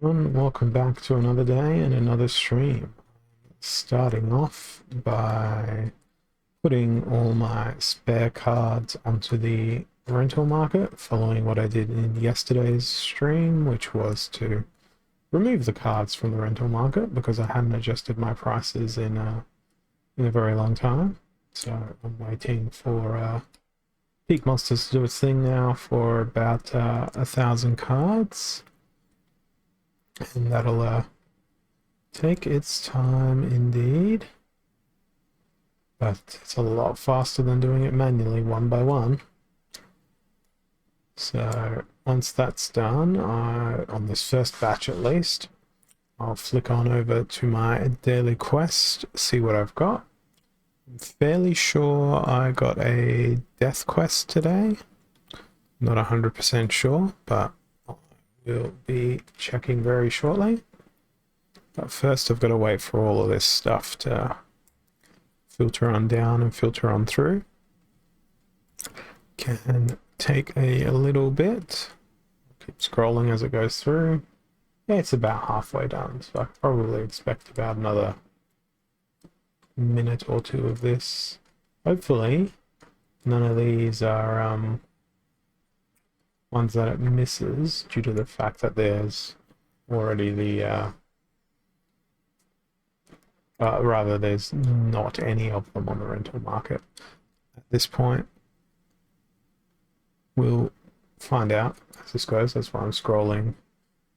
Welcome back to another day and another stream. Starting off by putting all my spare cards onto the rental market, following what I did in yesterday's stream, which was to remove the cards from the rental market because I hadn't adjusted my prices in a very long time. So I'm waiting for Peak Monsters to do its thing now for about 1,000 cards. And that'll take its time indeed. But it's a lot faster than doing it manually one by one. So once that's done, on this first batch at least, I'll flick on over to my daily quest, see what I've got. I'm fairly sure I got a death quest today. Not 100% sure, but we'll be checking very shortly. But first I've got to wait for all of this stuff to filter on down and filter on through. Can take a little bit. Keep scrolling as it goes through. Yeah, it's about halfway done, so I probably expect about another minute or two of this. Hopefully none of these are ones that it misses due to the fact that there's already the rather there's not any of them on the rental market at this point. We'll find out as this goes. That's why I'm scrolling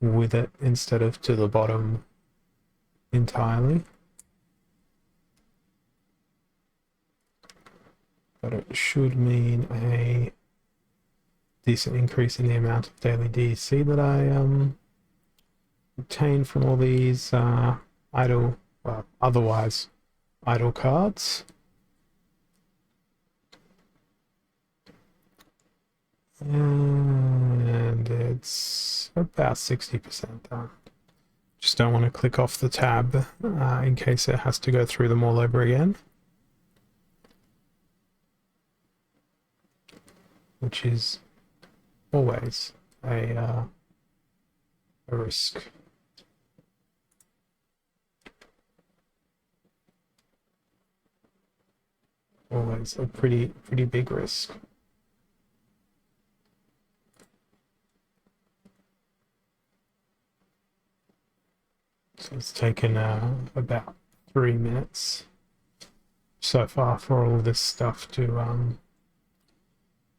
with it instead of to the bottom entirely. But it should mean a decent increase in the amount of daily DC that I obtain from all these idle, well, otherwise idle cards. And it's about 60% done. Just don't want to click off the tab in case it has to go through them all over again. Which is always a risk. Always a pretty big risk. So it's taken about 3 minutes so far for all this stuff to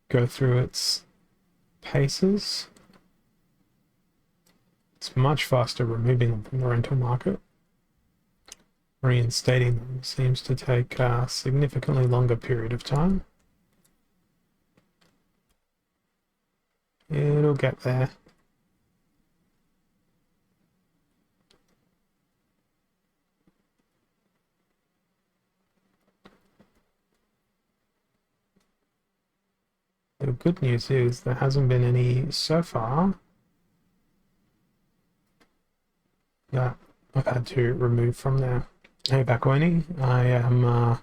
go through its paces. It's much faster removing them from the rental market. Reinstating them seems to take a significantly longer period of time. It'll get there. The good news is there hasn't been any so far that I've had to remove from there. Hey Bakwani, I am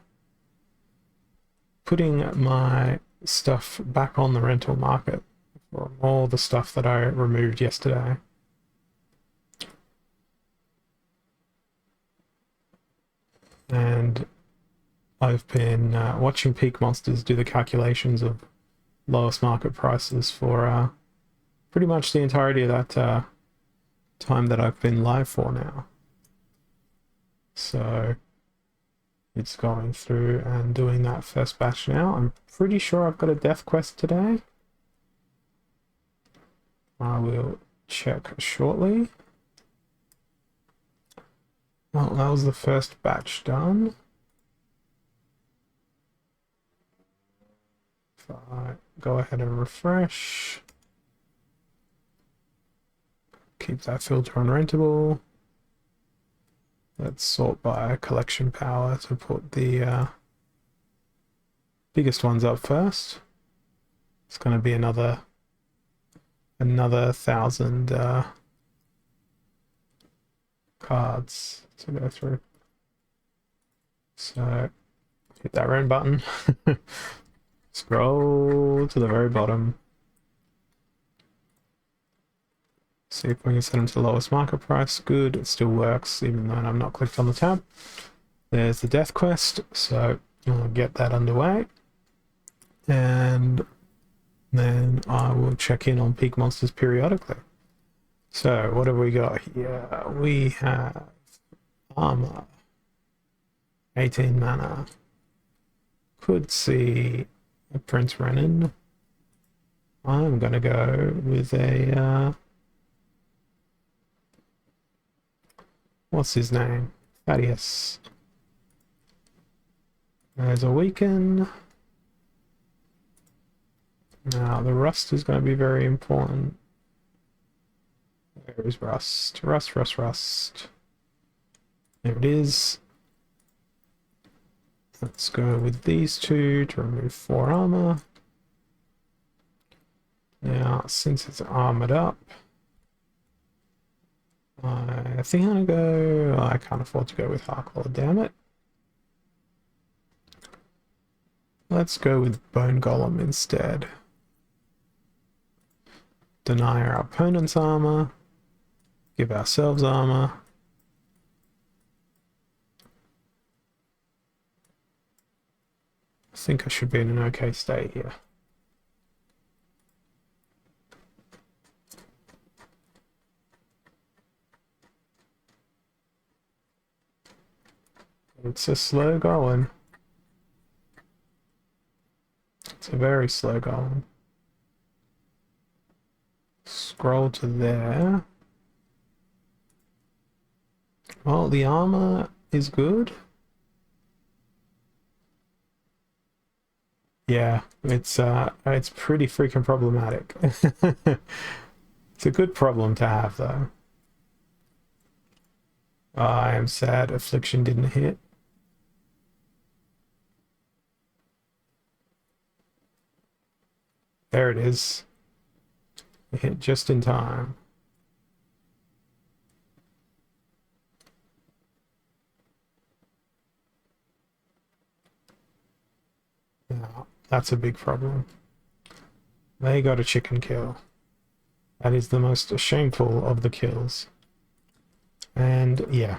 putting my stuff back on the rental market from all the stuff that I removed yesterday. And I've been watching Peak Monsters do the calculations of lowest market prices for pretty much the entirety of that time that I've been live for now. So it's going through and doing that first batch now. I'm pretty sure I've got a death quest today. I will check shortly. Well, that was the first batch done. If I go ahead and refresh, keep that filter on rentable. Let's sort by collection power to put the biggest ones up first. It's going to be another 1,000 cards to go through. So hit that red button. Scroll to the very bottom. See if we can set them to the lowest market price. Good, it still works even though I'm not clicked on the tab. There's the death quest, so I'll get that underway. And then I will check in on peak monsters periodically. So what have we got here? We have armor, 18 mana. Could see a Prince Renan. I'm gonna go with a what's his name? Thaddeus. There's a weaken. Now the rust is going to be very important. Where is rust? Rust. There it is. Let's go with these two to remove 4 armor. Now, since it's armored up, I think I'm gonna go. I can't afford to go with Harklaw, damn it. Let's go with Bone Golem instead. Deny our opponent's armor. Give ourselves armor. I think I should be in an okay state here. It's a slow going. It's a very slow going. Scroll to there. Well, the armor is good. Yeah, it's pretty freaking problematic. It's a good problem to have though. I am sad Affliction didn't hit. There it is. It hit just in time. Now, that's a big problem. They got a chicken kill. That is the most shameful of the kills. And yeah.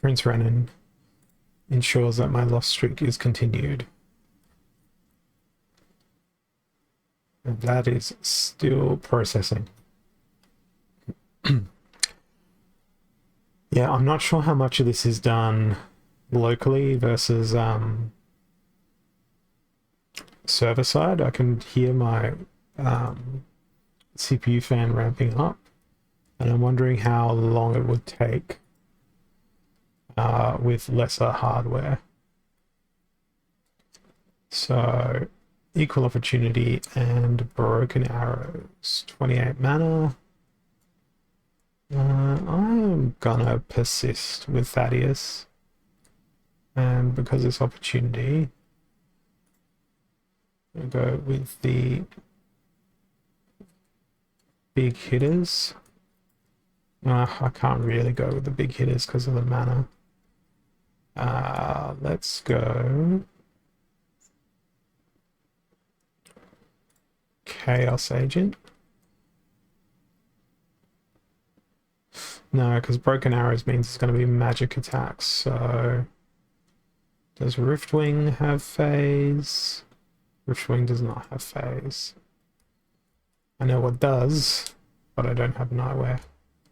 Prince Renan ensures that my loss streak is continued. And that is still processing. Yeah, I'm not sure how much of this is done locally versus server side. I can hear my CPU fan ramping up, and I'm wondering how long it would take with lesser hardware. So equal opportunity and broken arrows, 28 mana. I'm gonna persist with Thaddeus, and because it's opportunity, I'll go with the big hitters. I can't really go with the big hitters because of the mana. Let's go Chaos Agent. No, because Broken Arrows means it's going to be magic attacks, so... Does Riftwing have phase? Riftwing does not have phase. I know what does, but I don't have Nightwear.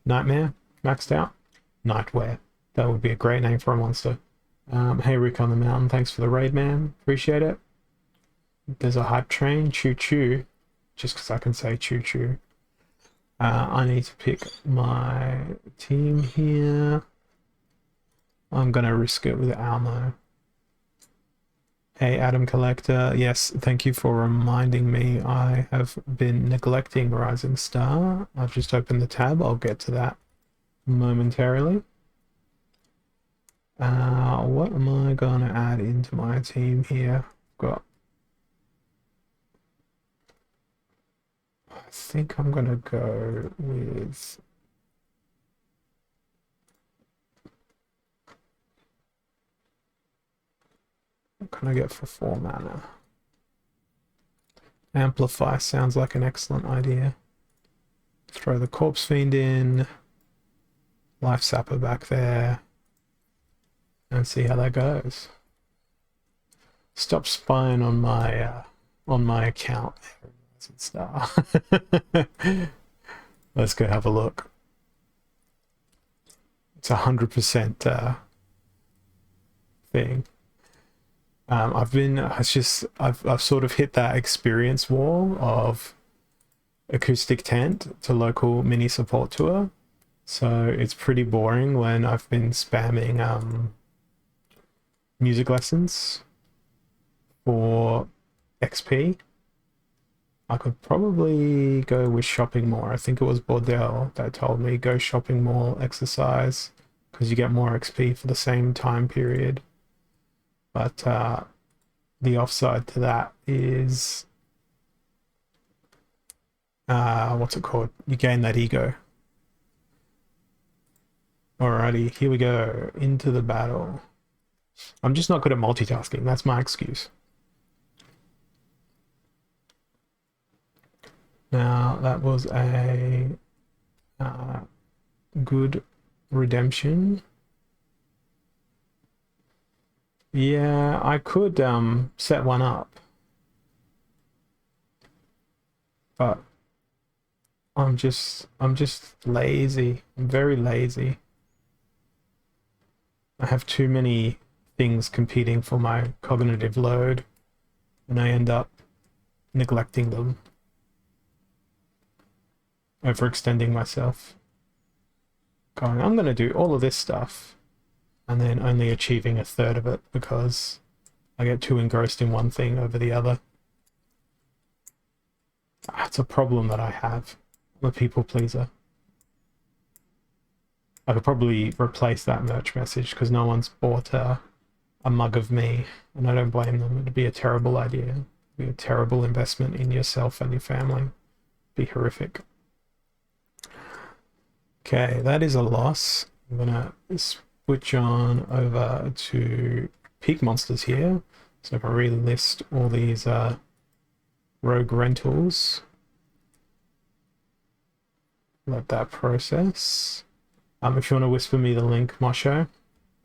Nightmare? Maxed out? Nightwear. That would be a great name for a monster. Hey Rick on the Mountain, thanks for the raid, man. Appreciate it. There's a hype train, choo choo. Just because I can say choo choo. I need to pick my team here. I'm gonna risk it with Almo. Hey Adam Collector, yes, thank you for reminding me. I have been neglecting Rising Star. I've just opened the tab, I'll get to that momentarily. What am I gonna add into my team here? Got... I think I'm gonna go with... What can I get for 4 mana? Amplify sounds like an excellent idea. Throw the Corpse Fiend in. Life Sapper back there. And see how that goes. Stop spying on my account. Star. Let's go have a look. It's 100% thing. I've sort of hit that experience wall of acoustic tent to local mini support tour. So it's pretty boring when I've been spamming music lessons for XP. I could probably go with shopping more. I think it was Bordell that told me go shopping mall, exercise, because you get more XP for the same time period. But the offside to that is what's it called? You gain that ego. Alrighty, here we go into the battle. I'm just not good at multitasking. That's my excuse. Now, that was a good redemption. Yeah, I could set one up. But I'm just lazy. I'm very lazy. I have too many things competing for my cognitive load, and I end up neglecting them. Overextending myself. Going, I'm going to do all of this stuff, and then only achieving a third of it because I get too engrossed in one thing over the other. It's a problem that I have. I'm a people pleaser. I could probably replace that merch message because no one's bought a mug of me, and I don't blame them. It'd be a terrible idea. It'd be a terrible investment in yourself and your family. It'd be horrific. Okay, that is a loss. I'm gonna switch on over to peak monsters here. So if I relist all these rogue rentals, let that process. If you want to whisper me the link, Mosho,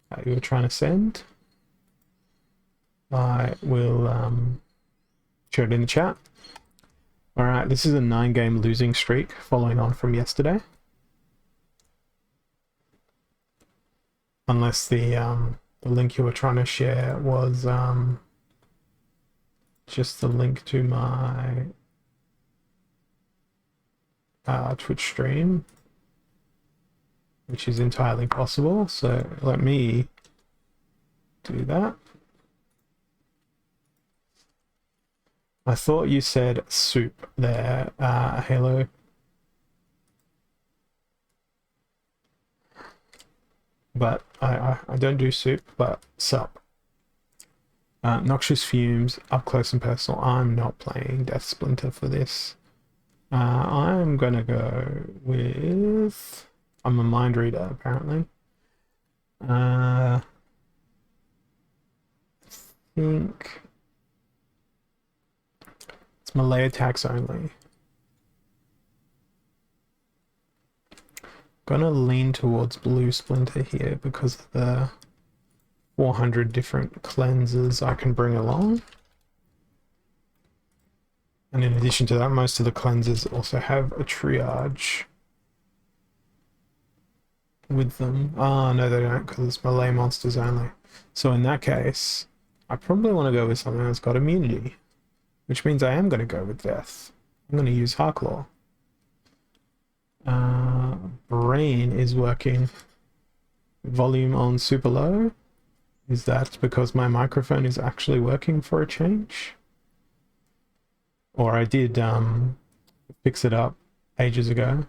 that you were trying to send, I will share it in the chat. All right, this is a 9-game losing streak following on from yesterday. Unless the link you were trying to share was just the link to my Twitch stream, which is entirely possible. So let me do that. I thought you said soup there, Halo. But I don't do soup, but sup. Noxious Fumes, up close and personal. I'm not playing Death Splinter for this. I'm gonna go with... I'm a mind reader, apparently. I think... it's melee attacks only. Gonna lean towards Blue Splinter here because of the 400 different cleanses I can bring along. And in addition to that, most of the cleanses also have a triage with them. Oh, no, they don't, because it's melee monsters only. So in that case, I probably want to go with something that's got immunity, which means I am going to go with Death. I'm going to use Harklaw. Brain is working. Volume on super low. Is that because my microphone is actually working for a change? Or I did fix it up ages ago.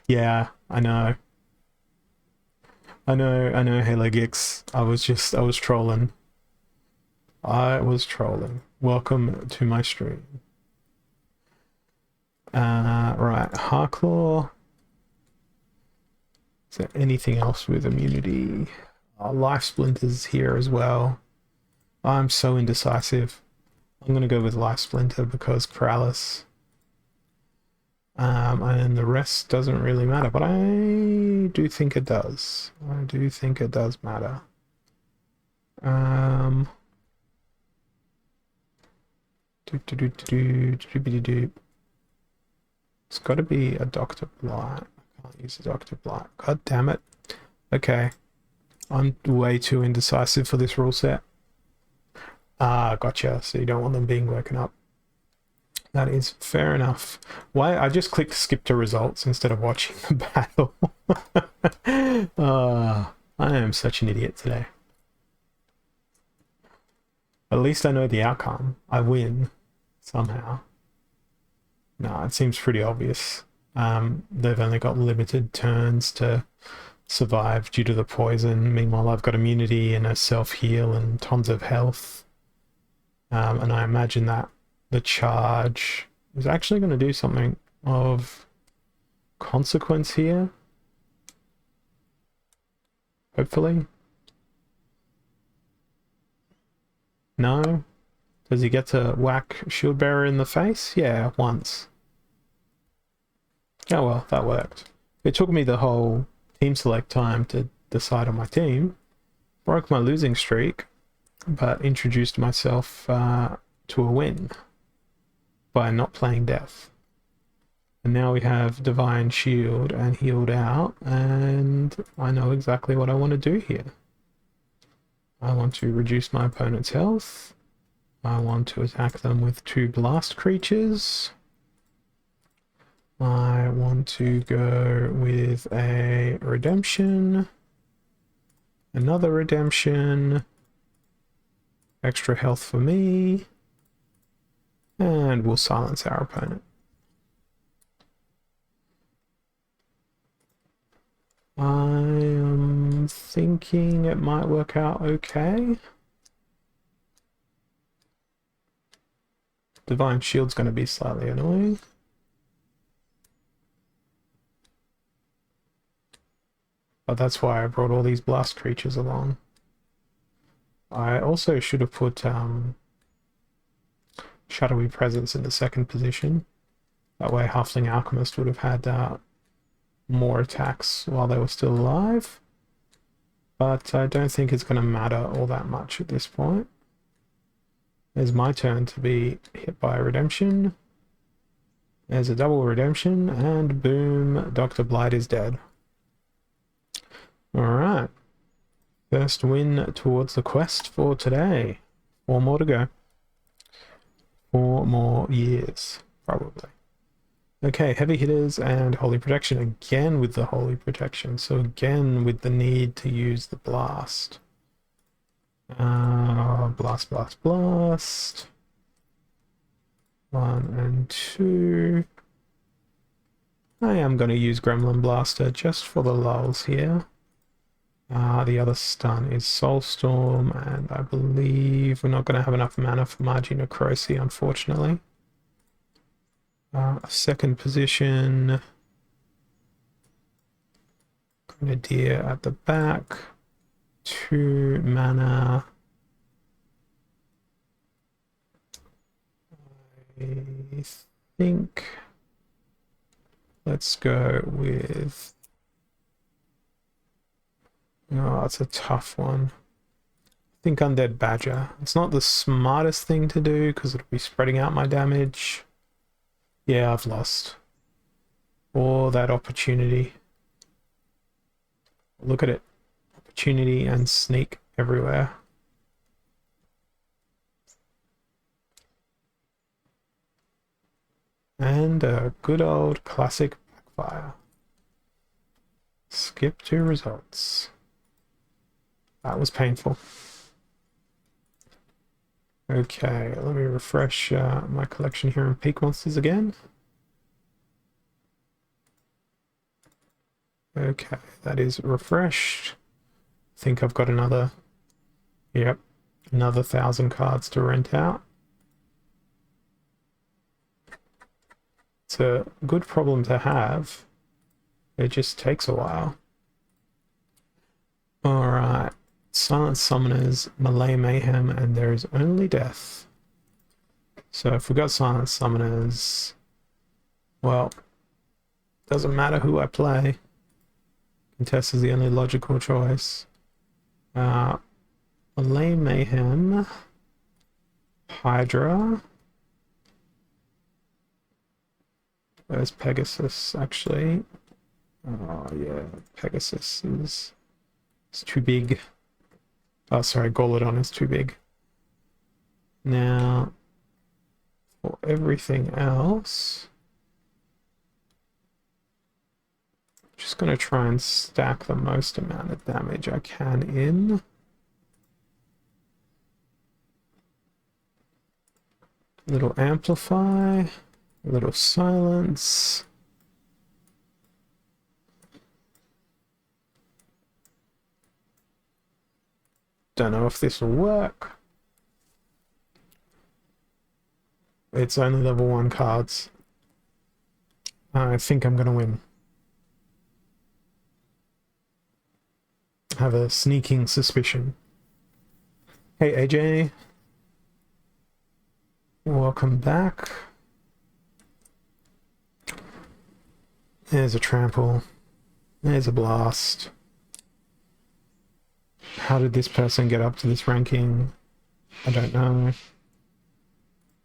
Yeah, I know. I know, Halo Gix. I was trolling. I was trolling. Welcome to my stream. Right, Harklaw. Is there anything else with immunity? Life Splinter's here as well. I'm so indecisive. I'm gonna go with Life Splinter because Kralis. and the rest doesn't really matter, but I do think it does. I do think it does matter. It's got to be a Dr. Blight. I can't use a Dr. Blight. God damn it. Okay. I'm way too indecisive for this rule set. Ah, gotcha. So you don't want them being woken up. That is fair enough. Why? I just clicked skip to results instead of watching the battle. I am such an idiot today. At least I know the outcome. I win somehow. No, it seems pretty obvious. They've only got limited turns to survive due to the poison. Meanwhile, I've got immunity and a self-heal and tons of health. And I imagine that the charge is actually going to do something of consequence here. Hopefully. No? Does he get to whack Shield Bearer in the face? Yeah, once. Oh well, that worked. It took me the whole team select time to decide on my team. Broke my losing streak, but introduced myself to a win by not playing Death. And now we have Divine Shield and Healed Out, and I know exactly what I want to do here. I want to reduce my opponent's health. I want to attack them with 2 blast creatures. I want to go with a redemption, another redemption, extra health for me, and we'll silence our opponent. I am thinking it might work out okay. Divine Shield's going to be slightly annoying. But that's why I brought all these blast creatures along. I also should have put Shadowy Presence in the second position. That way Halfling Alchemist would have had more attacks while they were still alive. But I don't think it's going to matter all that much at this point. There's my turn to be hit by a redemption. There's a double redemption, and boom, Dr. Blight is dead. Alright. First win towards the quest for today. 4 more to go. 4 more years, probably. Okay, heavy hitters and holy protection. Again with the holy protection. So again with the need to use the blast. Blast, blast, blast. 1 and 2. I am going to use Gremlin Blaster just for the lulls here. The other stun is Soulstorm, and I believe we're not going to have enough mana for Magi Necrosi, unfortunately. Second position. Grenadier at the back. 2 mana. I think let's go with... Oh, it's a tough one. I think Undead Badger. It's not the smartest thing to do because it'll be spreading out my damage. Yeah, I've lost. Or that opportunity. Look at it. Opportunity and sneak everywhere. And a good old classic backfire. Skip to results. That was painful. Okay, let me refresh my collection here in Peak Monsters again. Okay, that is refreshed. I think I've got another, yep, another 1,000 cards to rent out. It's a good problem to have. It just takes a while. Alright. Silent Summoners, Melee Mayhem, and there is only Death. So if we got Silent Summoners, well, Doesn't matter who I play. Contest is the only logical choice. Lane Mayhem. Hydra. Where's Pegasus, actually? Oh, yeah. Pegasus is... It's too big. Oh, sorry. Golodon is too big. Now, for everything else... Just going to try and stack the most amount of damage I can in. Little amplify, little silence. Don't know if this will work. It's only level 1 cards. I think I'm going to win. Have a sneaking suspicion. Hey AJ, welcome back. There's a trample. There's a blast. How did this person get up to this ranking? I don't know.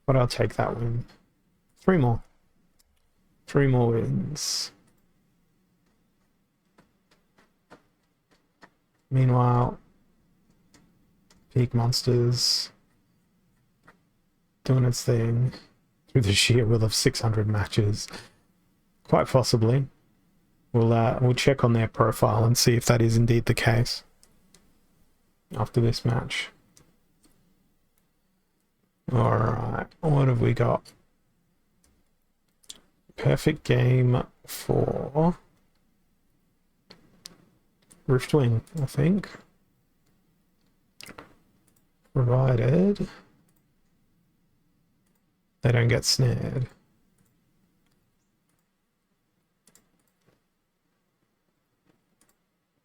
But I'll take that win. 3 more. 3 more wins. Meanwhile, Peak Monsters doing its thing through the sheer will of 600 matches. Quite possibly. We'll check on their profile and see if that is indeed the case after this match. Alright, what have we got? Perfect game for Riftwing, I think. Provided they don't get snared.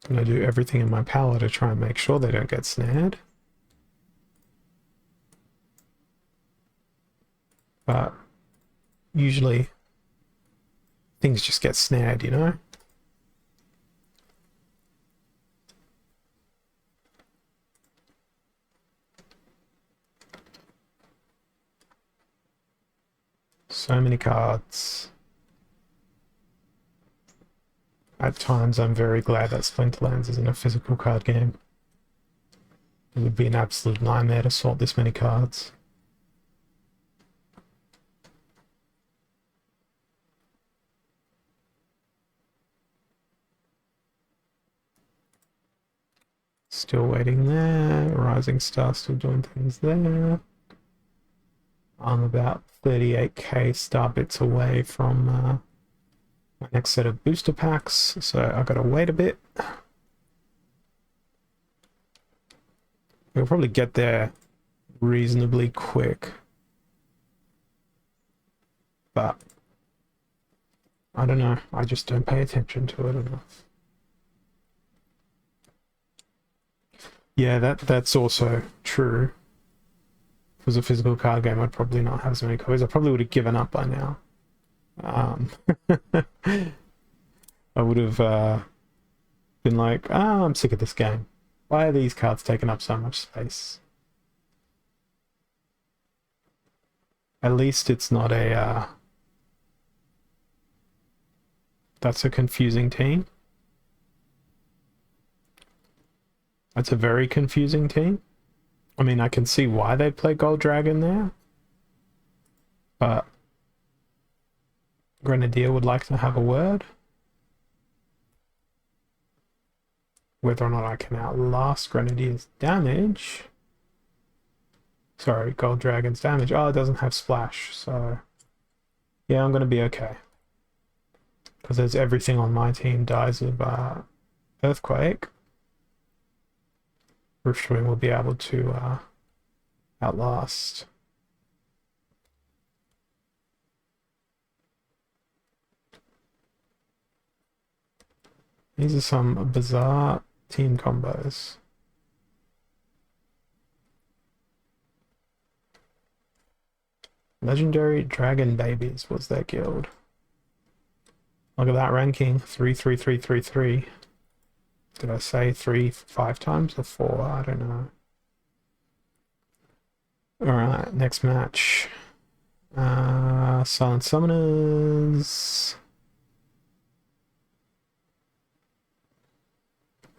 I'm going to do everything in my power to try and make sure they don't get snared. But usually things just get snared, you know? So many cards. At times I'm very glad that Splinterlands isn't a physical card game. It would be an absolute nightmare to sort this many cards. Still waiting there. Rising Star still doing things there. I'm about 38k star bits away from my next set of booster packs, so I gotta wait a bit. We'll probably get there reasonably quick, but I don't know, I just don't pay attention to it enough. Yeah, that's also true. If it was a physical card game, I'd probably not have as many copies. I probably would have given up by now. I would have been like, I'm sick of this game. Why are these cards taking up so much space? At least it's not a... that's a confusing team. That's a very confusing team. I mean, I can see why they play Gold Dragon there, but Grenadier would like to have a word. Whether or not I can outlast Grenadier's damage. Sorry, Gold Dragon's damage. Oh, it doesn't have splash, so yeah, I'm gonna be okay. Because there's everything on my team dies of Earthquake. Riftwing will be able to outlast. These are some bizarre team combos. Legendary Dragon Babies was their guild. Look at that ranking. 33333. Did I say 5 times or 4? I don't know. Alright, next match. Silent Summoners.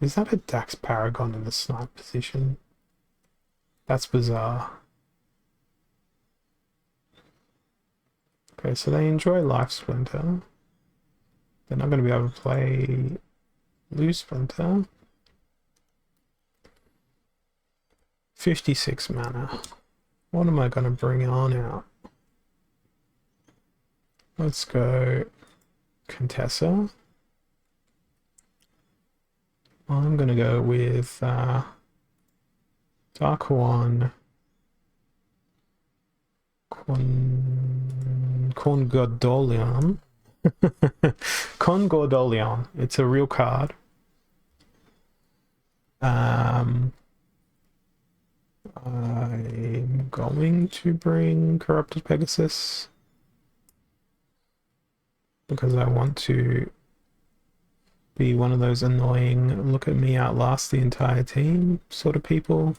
Is that a Dax Paragon in the snipe position? That's bizarre. Okay, so they enjoy Life Splinter. They're not going to be able to play Loose Splinter. 56 mana. What am I going to bring on out? Let's go Contessa. I'm going to go with Dark One. Congordolion. Congordolion. It's a real card. I'm going to bring Corrupted Pegasus because I want to be one of those annoying look at me outlast the entire team sort of people.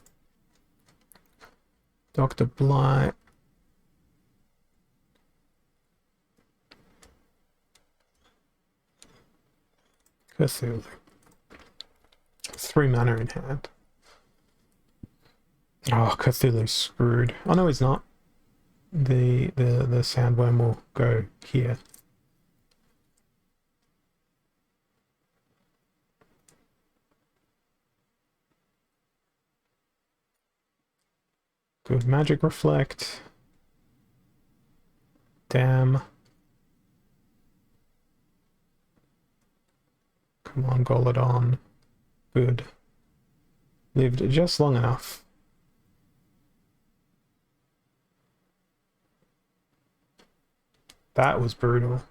Dr. Blight. Cthulhu. 3 mana in hand. Oh, Cthulhu's screwed. Oh no, he's not. The sandworm will go here. Good magic reflect. Damn. Come on, Golodon. Good. Lived just long enough. That was brutal.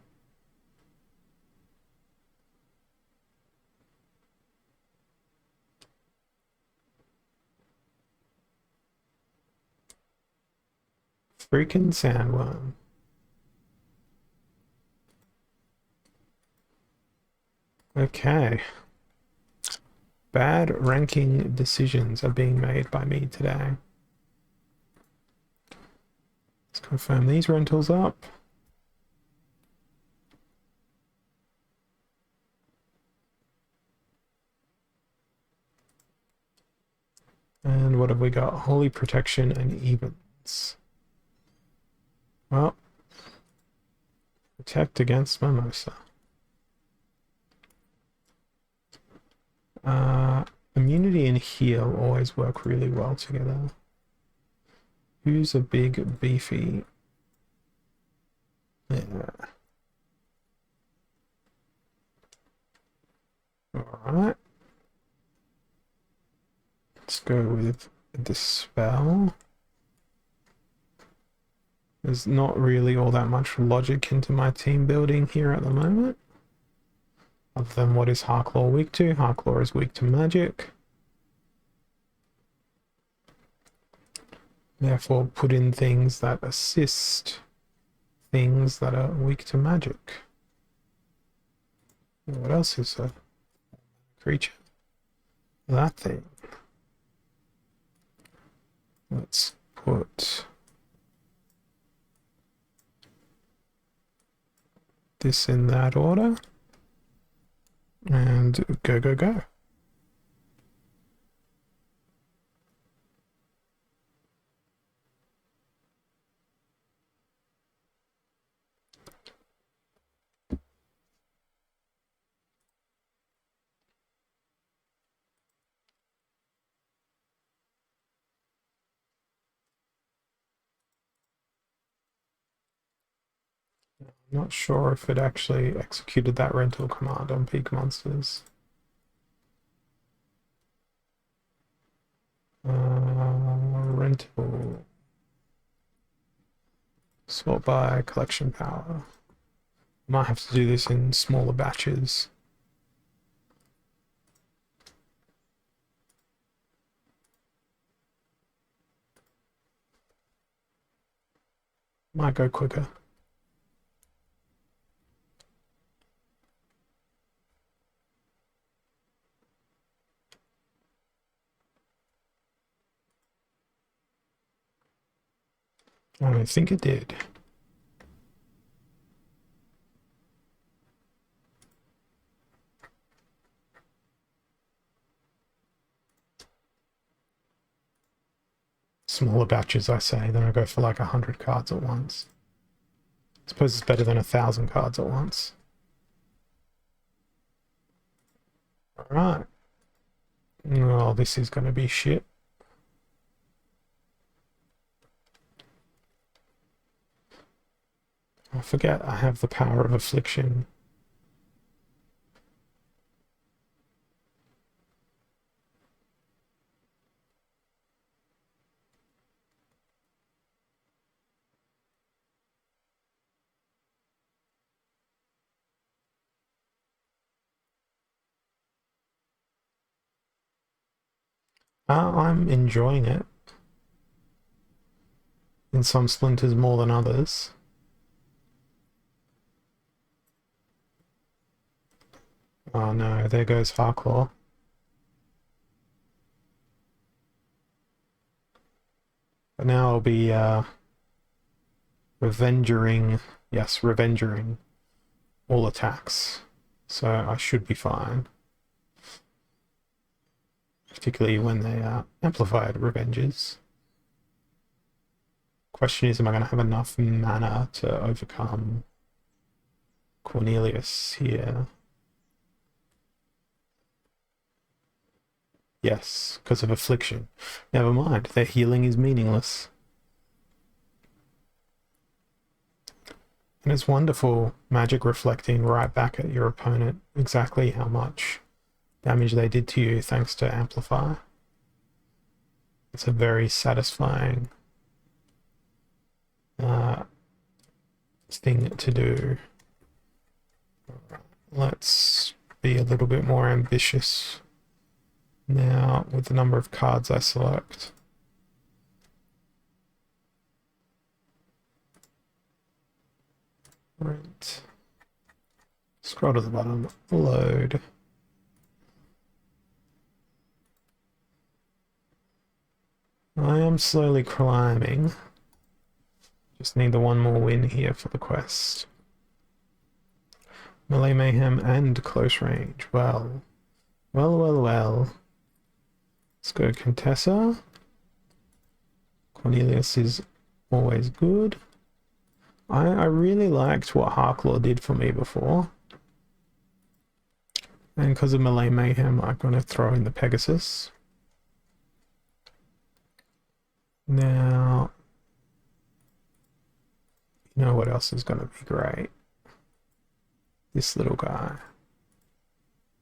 Freaking sandworm. Okay. Bad ranking decisions are being made by me today. Let's confirm these rentals up. And what have we got? Holy Protection and Evens. Well, protect against Mimosa. Immunity and heal always work really well together. Who's a big beefy? Yeah. Alright. Let's go with Dispel. There's not really all that much logic into my team building here at the moment. Other than what is Harklaw weak to? Harklaw is weak to magic. Therefore, put in things that assist things that are weak to magic. What else is a creature? That thing. Let's put this in that order. And go, go, go. I'm not sure if it actually executed that rental command on peak monsters. Rental. Sort by collection power. Might have to do this in smaller batches. Might go quicker. I think it did. Smaller batches, I say, then I go for like 100 cards at once. I suppose it's better than 1,000 cards at once. Alright. Well, this is going to be shit. I forget I have the power of affliction. I'm enjoying it. In some splinters more than others. Oh no, there goes Harklaw. But now I'll be revengering all attacks. So I should be fine. Particularly when they are amplified revenges. Question is, am I going to have enough mana to overcome Cornelius here? Yes, because of affliction. Never mind, their healing is meaningless. And it's wonderful magic reflecting right back at your opponent exactly how much damage they did to you thanks to Amplify. It's a very satisfying thing to do. Let's be a little bit more ambitious now with the number of cards I select. Right. Scroll to the bottom, load. I am slowly climbing. Just need the one more win here for the quest. Melee Mayhem and close range. Well. Let's go Contessa. Cornelius is always good. I really liked what Harklaw did for me before. And because of Melee Mayhem, I'm going to throw in the Pegasus. Now, you know what else is going to be great? This little guy.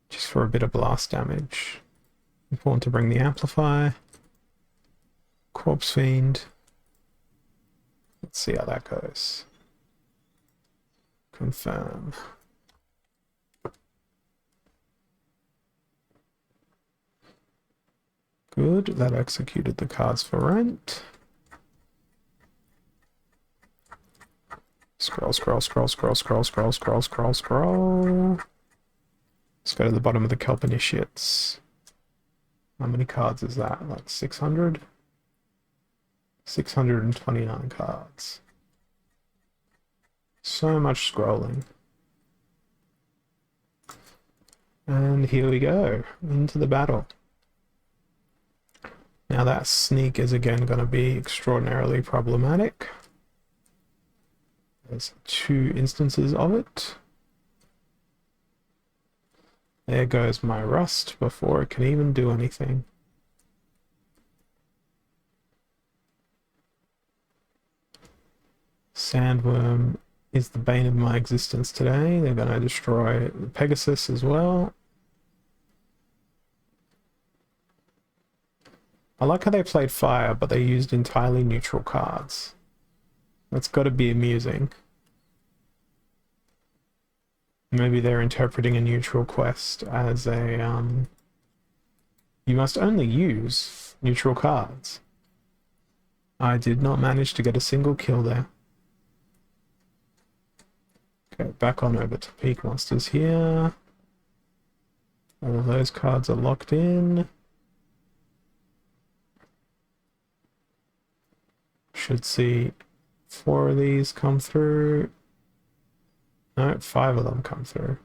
Just for a bit of blast damage. Important to bring the Amplify. Corpse Fiend. Let's see how that goes. Confirm. Good, that executed the cards for rent. Scroll. Let's go to the bottom of the Kelp Initiates. How many cards is that? Like 600? 629 cards. So much scrolling. And here we go, into the battle. Now that sneak is again going to be extraordinarily problematic. There's 2 instances of it. There goes my rust before it can even do anything. Sandworm is the bane of my existence today. They're going to destroy the Pegasus as well. I like how they played fire, but they used entirely neutral cards. That's got to be amusing. Maybe they're interpreting a neutral quest as a, you must only use neutral cards. I did not manage to get a single kill there. Okay, back on over to Peak Monsters here. All of those cards are locked in. Should see 4 of these come through. No, 5 of them come through.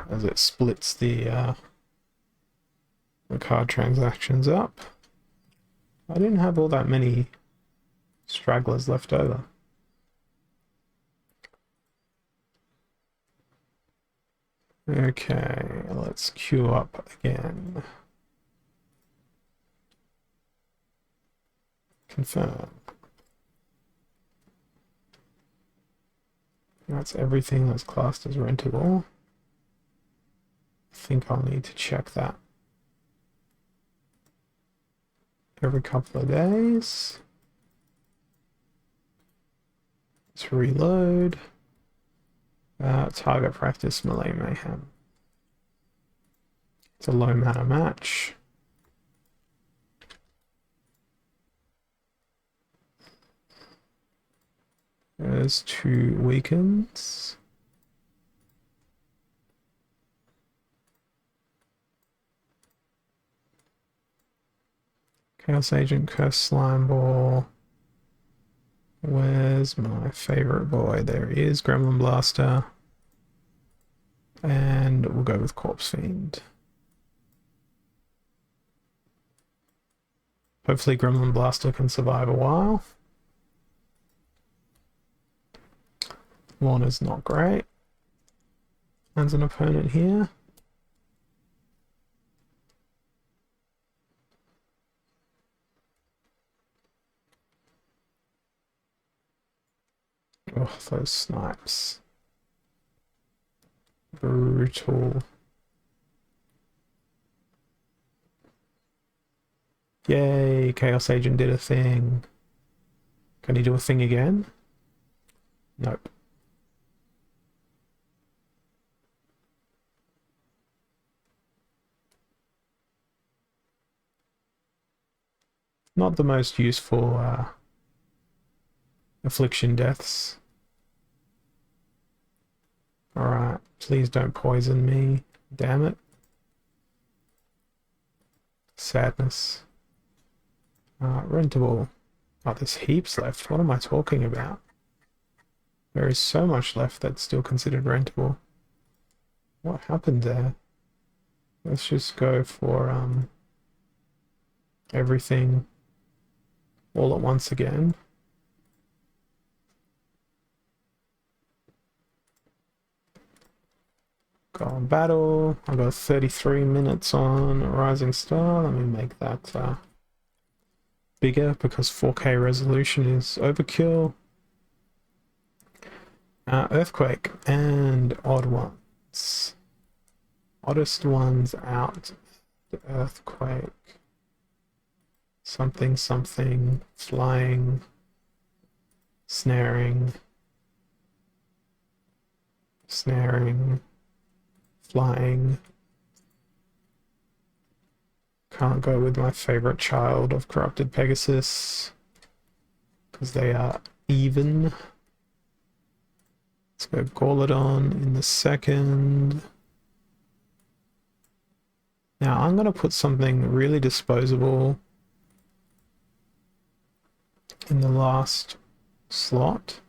As it splits the card transactions up. I didn't have all that many stragglers left over. Okay, let's queue up again. Confirm. That's everything that's classed as rentable. I think I'll need to check that every couple of days. Let's reload. Target practice melee mayhem. It's a low mana match. There's 2 weakens. Chaos Agent, Curse Slime Ball. Where's my favorite boy? There he is, Gremlin Blaster. And we'll go with Corpse Fiend. Hopefully Gremlin Blaster can survive a while. Lorna's not great. As an opponent here. Oh, those snipes. Brutal. Yay, Chaos Agent did a thing. Can he do a thing again? Nope. Not the most useful affliction deaths. Alright, please don't poison me. Damn it. Sadness. Rentable. Oh, there's heaps left. What am I talking about? There is so much left that's still considered rentable. What happened there? Let's just go for everything all at once again. Go on battle. I've got 33 minutes on Rising Star. Let me make that bigger because 4K resolution is overkill. Earthquake and odd ones. Oddest ones out. The Earthquake. Something, something, flying, snaring, snaring, flying. Can't go with my favorite child of Corrupted Pegasus because they are even. Let's go Gauledon in the second. Now I'm going to put something really disposable in the last slot,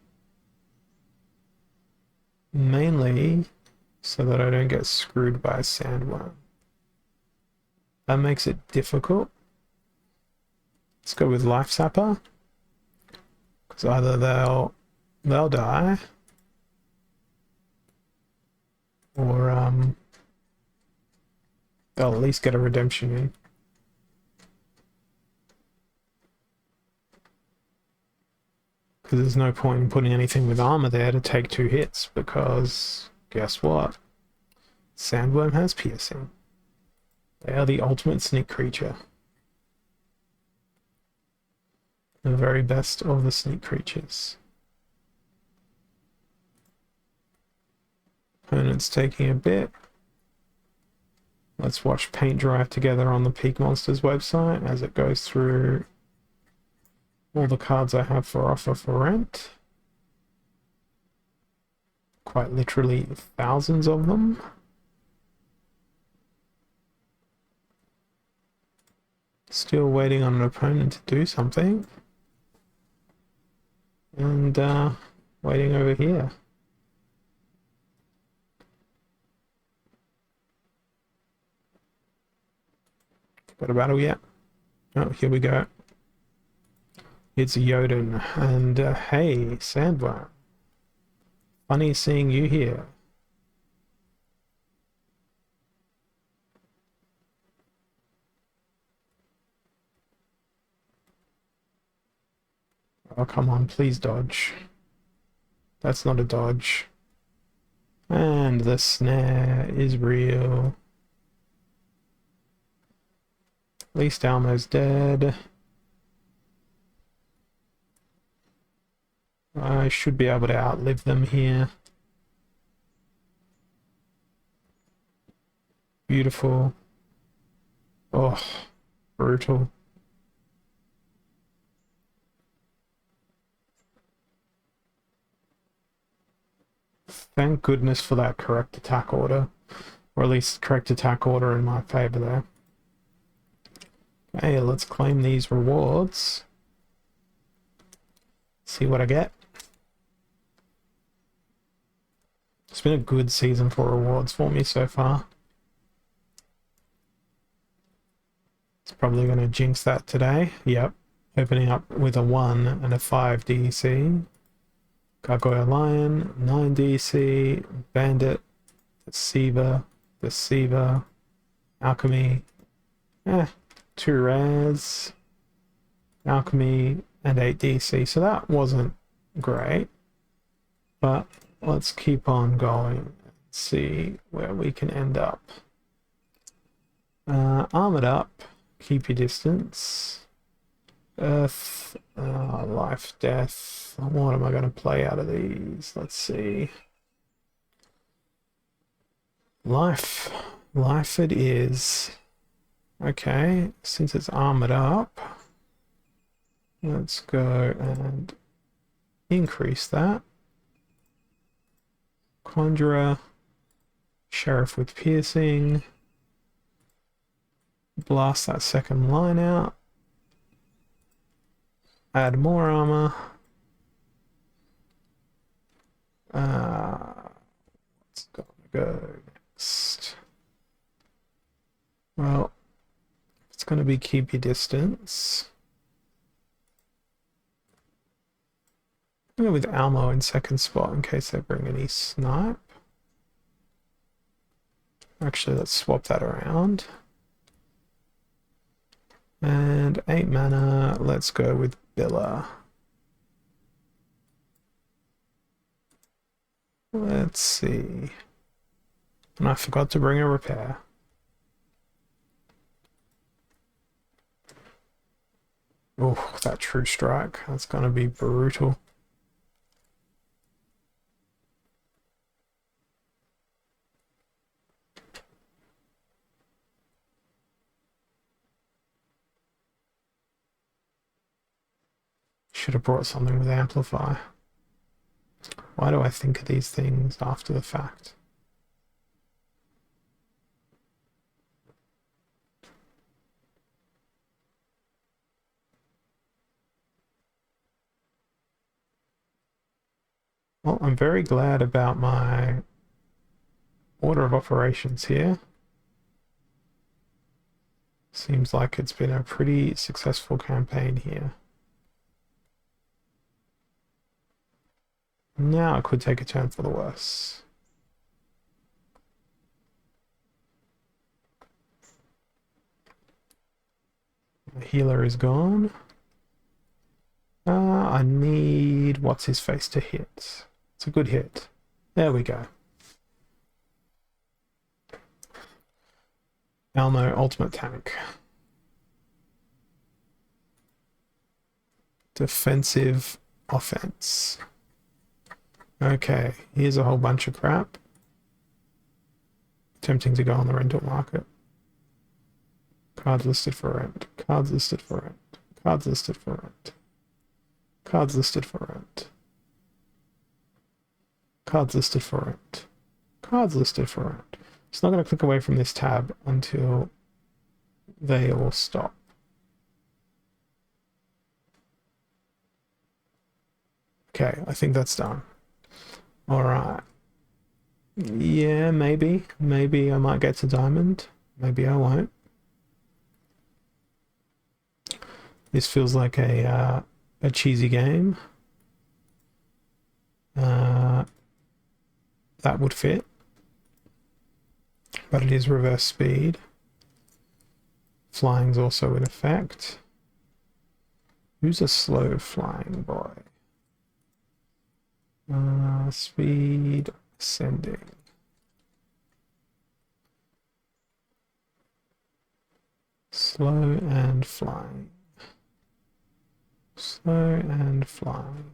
mainly so that I don't get screwed by a sandworm. That makes it difficult. Let's go with Life Sapper, because either they'll die, or they'll at least get a redemption in. Because there's no point in putting anything with armor there to take 2 hits, because guess what? Sandworm has piercing. They are the ultimate sneak creature. The very best of the sneak creatures. Opponent's taking a bit. Let's watch paint dry together on the Peak Monsters website as it goes through all the cards I have for offer for rent. Quite literally thousands of them. Still waiting on an opponent to do something. and waiting over here. Got a battle yet? Oh, here we go. It's Yoden, and hey, Sandworm. Funny seeing you here. Oh, come on, please dodge. That's not a dodge. And the snare is real. At least Almo's dead. I should be able to outlive them here. Beautiful. Oh, brutal. Thank goodness for that correct attack order. Or at least correct attack order in my favor there. Okay, let's claim these rewards. See what I get. It's been a good season for rewards for me so far. It's probably going to jinx that today. Yep. Opening up with a 1 and a 5 DC. Gargoyle Lion, 9 DC. Bandit, Deceiver, Alchemy. 2 rares. Alchemy and 8 DC. So that wasn't great. But let's keep on going and see where we can end up. Armored up. Keep your distance. Earth, life, death. What am I going to play out of these? Let's see. Life. Life it is. Okay, since it's armored up, let's go and increase that. Conjurer. Sheriff with piercing. Blast that second line out. Add more armor. What's gonna go next? Well, it's gonna be keep your distance. I'm gonna go with Almo in second spot in case they bring any snipe. Actually, let's swap that around. And 8 mana, let's go with Billa. Let's see. And I forgot to bring a repair. Oh, that true strike. That's gonna be brutal. Should have brought something with Amplify. Why do I think of these things after the fact? Well, I'm very glad about my order of operations here. Seems like it's been a pretty successful campaign here. Now it could take a turn for the worse. The healer is gone. I need what's his face to hit. It's a good hit. There we go. Almo ultimate tank. Defensive offense. Okay, here's a whole bunch of crap. Tempting to go on the rental market. Cards listed for rent. Cards listed for rent. Cards listed for rent. Cards listed for rent. Cards listed for rent. Cards listed for rent. It's not going to click away from this tab until they all stop. Okay, I think that's done. Alright. Yeah, maybe. Maybe I might get to diamond. Maybe I won't. This feels like a cheesy game. That would fit. But it is reverse speed. Flying's also in effect. Who's a slow flying boy? Speed ascending. Slow and flying. Slow and flying.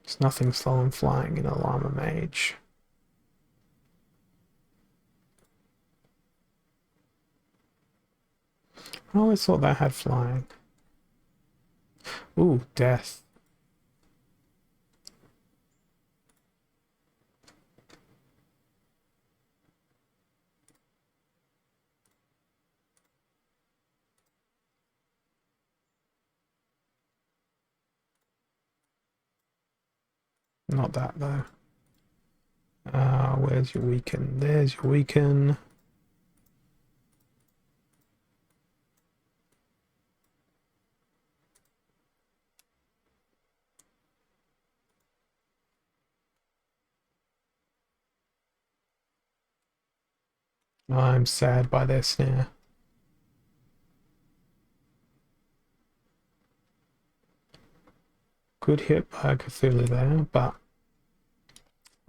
There's nothing slow and flying in a llama mage. I always thought that had flying. Ooh, death. Not that though. Where's your weaken? There's your weaken. I'm sad by their snare. Good hit by Cthulhu there, but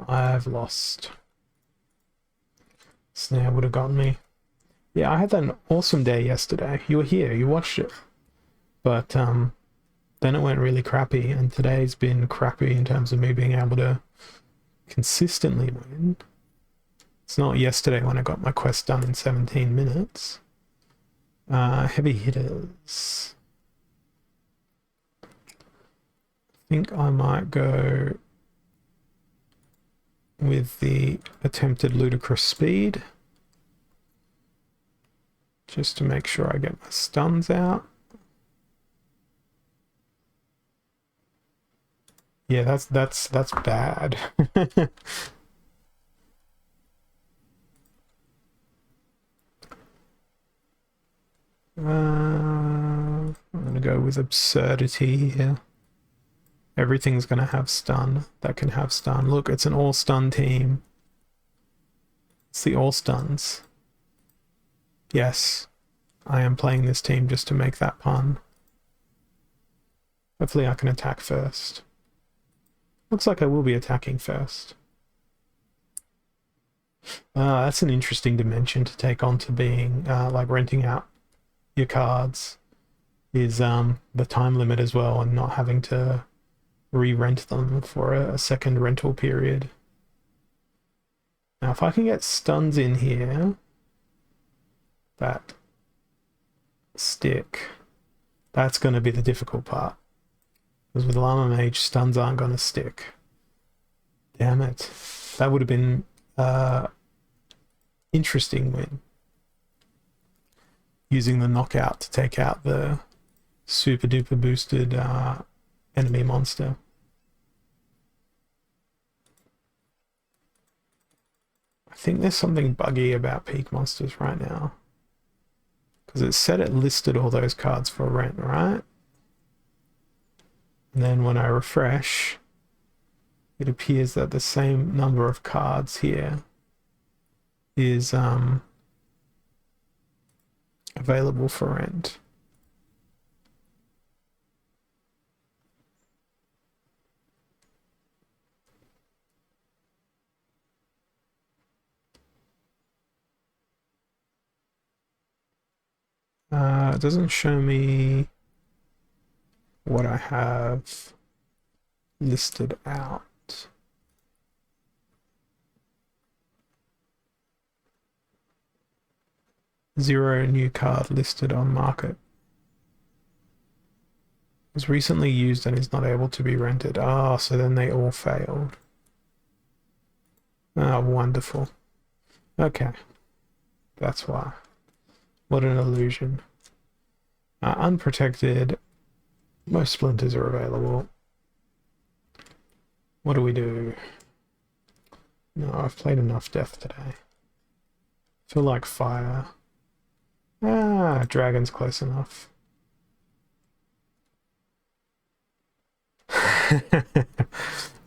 I've lost. Snare would have gotten me. Yeah, I had an awesome day yesterday. You were here, you watched it. But then it went really crappy, and today's been crappy in terms of me being able to consistently win. It's not yesterday when I got my quest done in 17 minutes. Heavy hitters. I think I might go with the attempted ludicrous speed. Just to make sure I get my stuns out. Yeah, that's bad. I'm gonna go with absurdity here. Everything's gonna have stun. That can have stun. Look, it's an all stun team. It's the all stuns. Yes, I am playing this team just to make that pun. Hopefully I can attack first. Looks like I will be attacking first. That's an interesting dimension to take on, to being like renting out your cards, is the time limit as well, and not having to re-rent them for a second rental period. Now if I can get stuns in here that stick, that's going to be the difficult part, because with Llama Mage stuns aren't going to stick. Damn it, that would have been interesting win, using the knockout to take out the super duper boosted enemy monster. I think there's something buggy about peak monsters right now, because it said it listed all those cards for rent, right? And then when I refresh, it appears that the same number of cards here is available for rent. It doesn't show me what I have listed out. Zero new card listed on market. Was recently used and is not able to be rented. Ah, so then they all failed. Ah, wonderful. Okay. That's why. What an illusion. Unprotected. Most splinters are available. What do we do? No, I've played enough death today. Feel like fire. Dragon's close enough.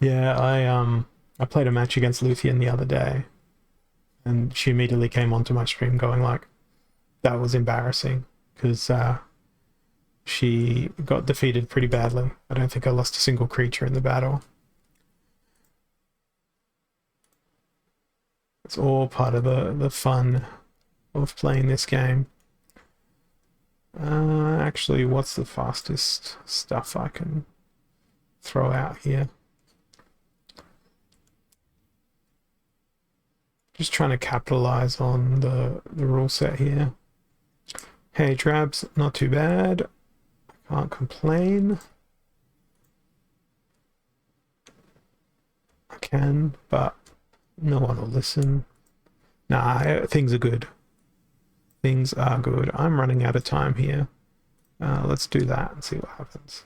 Yeah, I played a match against Luthien the other day, and she immediately came onto my stream going like, that was embarrassing, because she got defeated pretty badly. I don't think I lost a single creature in the battle. It's all part of the fun of playing this game. Actually, what's the fastest stuff I can throw out here? Just trying to capitalize on the rule set here. Hey, Drabs, not too bad. Can't complain. I can, but no one will listen. Nah, things are good. Things are good. I'm running out of time here. Let's do that and see what happens.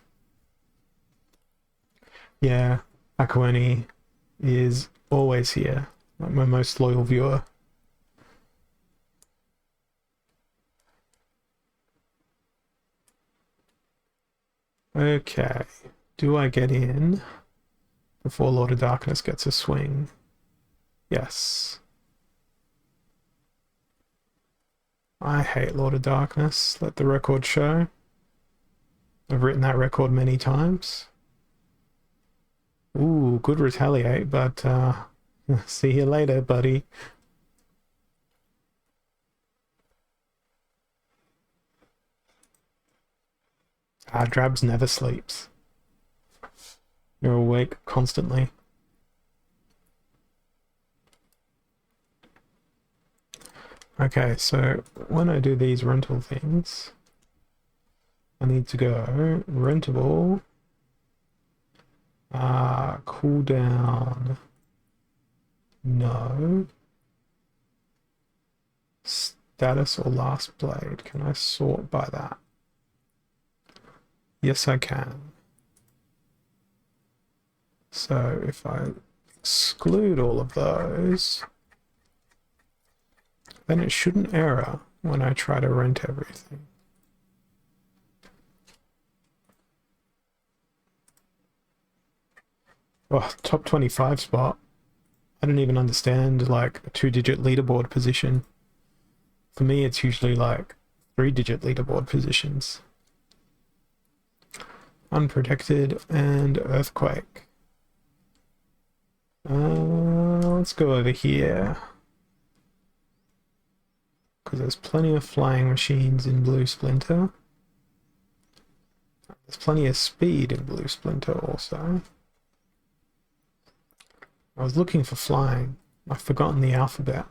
Yeah, Akweni is always here, like my most loyal viewer. Okay, do I get in before Lord of Darkness gets a swing? Yes. I hate Lord of Darkness, let the record show. I've written that record many times. Ooh, good retaliate, but see you later, buddy. Drabs never sleeps. You're awake constantly. Okay, so when I do these rental things, I need to go rentable, cooldown, no, status or last blade. Can I sort by that? Yes, I can. So if I exclude all of those, then it shouldn't error when I try to rent everything. Oh, top 25 spot. I don't even understand like a 2-digit leaderboard position. For me, it's usually like 3-digit leaderboard positions. Unprotected and earthquake. Let's go over here, because there's plenty of flying machines in Blue Splinter. There's plenty of speed in Blue Splinter also. I was looking for flying. I've forgotten the alphabet.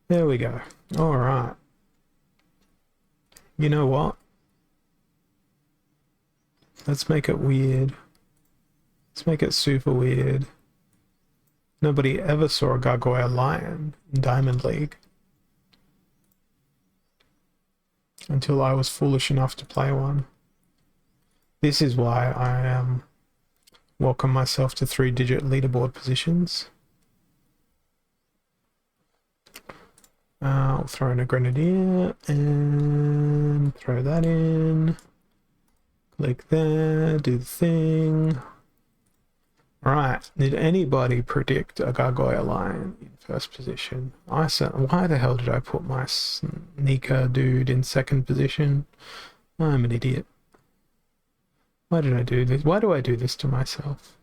There we go. Alright. You know what? Let's make it weird. Let's make it super weird. Nobody ever saw a Gargoyle Lion in Diamond League. Until I was foolish enough to play one. This is why I welcome myself to 3-digit leaderboard positions. I'll throw in a Grenadier and throw that in. Click there, do the thing. Right, did anybody predict a Gargoyle Lion in first position? Why the hell did I put my sneaker dude in second position? I'm an idiot. Why did I do this? Why do I do this to myself?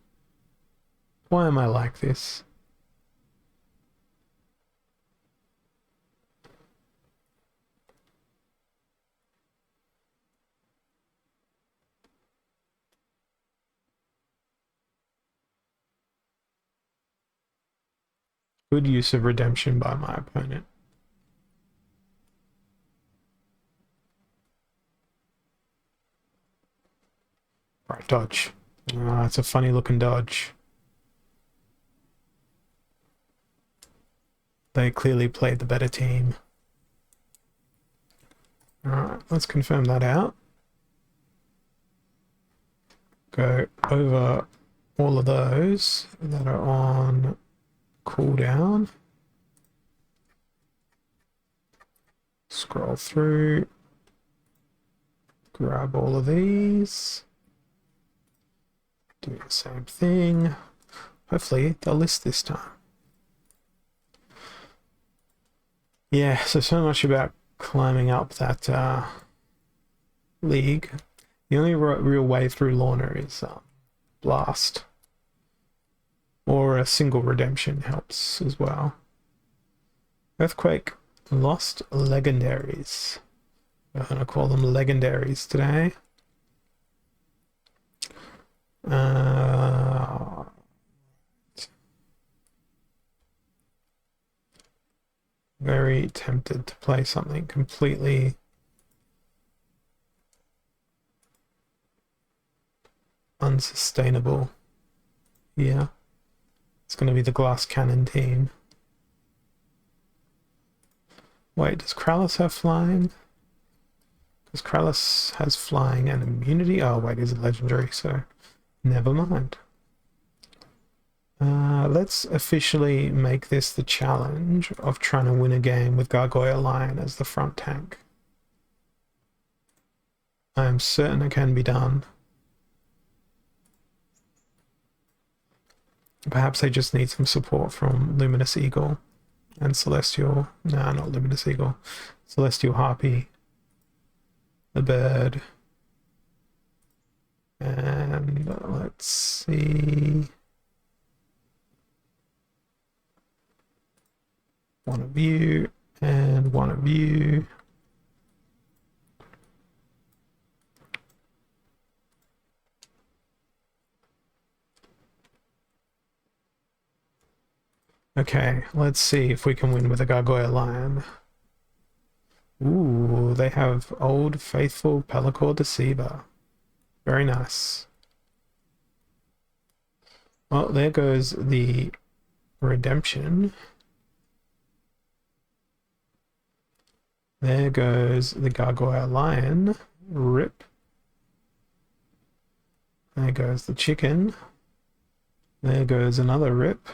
Why am I like this? Good use of redemption by my opponent. Right, dodge. It's a funny looking dodge. They clearly played the better team. Alright, let's confirm that out. Go over all of those that are on cooldown. Scroll through. Grab all of these. Do the same thing. Hopefully they'll list this time. Yeah, so much about climbing up that league. The only real way through Lorna is Blast. Or a single redemption helps as well. Earthquake, Lost Legendaries. I'm going to call them Legendaries today. Very tempted to play something completely unsustainable here. It's going to be the glass cannon team. Wait, does Krallis have flying? Because Krallis has flying and immunity. Oh wait, he's a legendary, so never mind. Let's officially make this the challenge of trying to win a game with Gargoyle Lion as the front tank. I am certain it can be done. Perhaps they just need some support from Luminous Eagle and Celestial. No, not Luminous Eagle. Celestial Harpy. The bird. And let's see. One of you and one of you. Okay, let's see if we can win with a Gargoyle Lion. Ooh, they have Old Faithful Pelacor Deceiver. Very nice. Well, there goes the redemption. There goes the Gargoyle Lion. Rip. There goes the chicken. There goes another rip.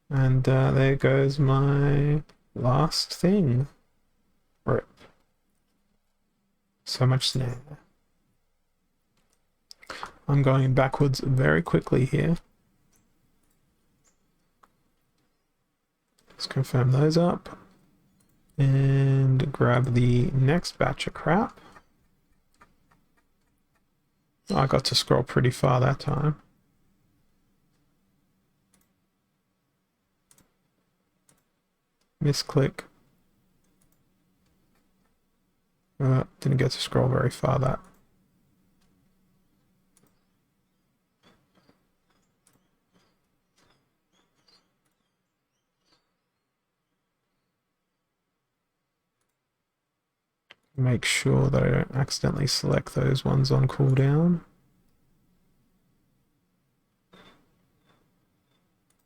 And there goes my last thing. Rip. So much snare. I'm going backwards very quickly here. Let's confirm those up. And grab the next batch of crap. Oh, I got to scroll pretty far that time. Misclick. Didn't get to scroll very far that. Make sure that I don't accidentally select those ones on cooldown.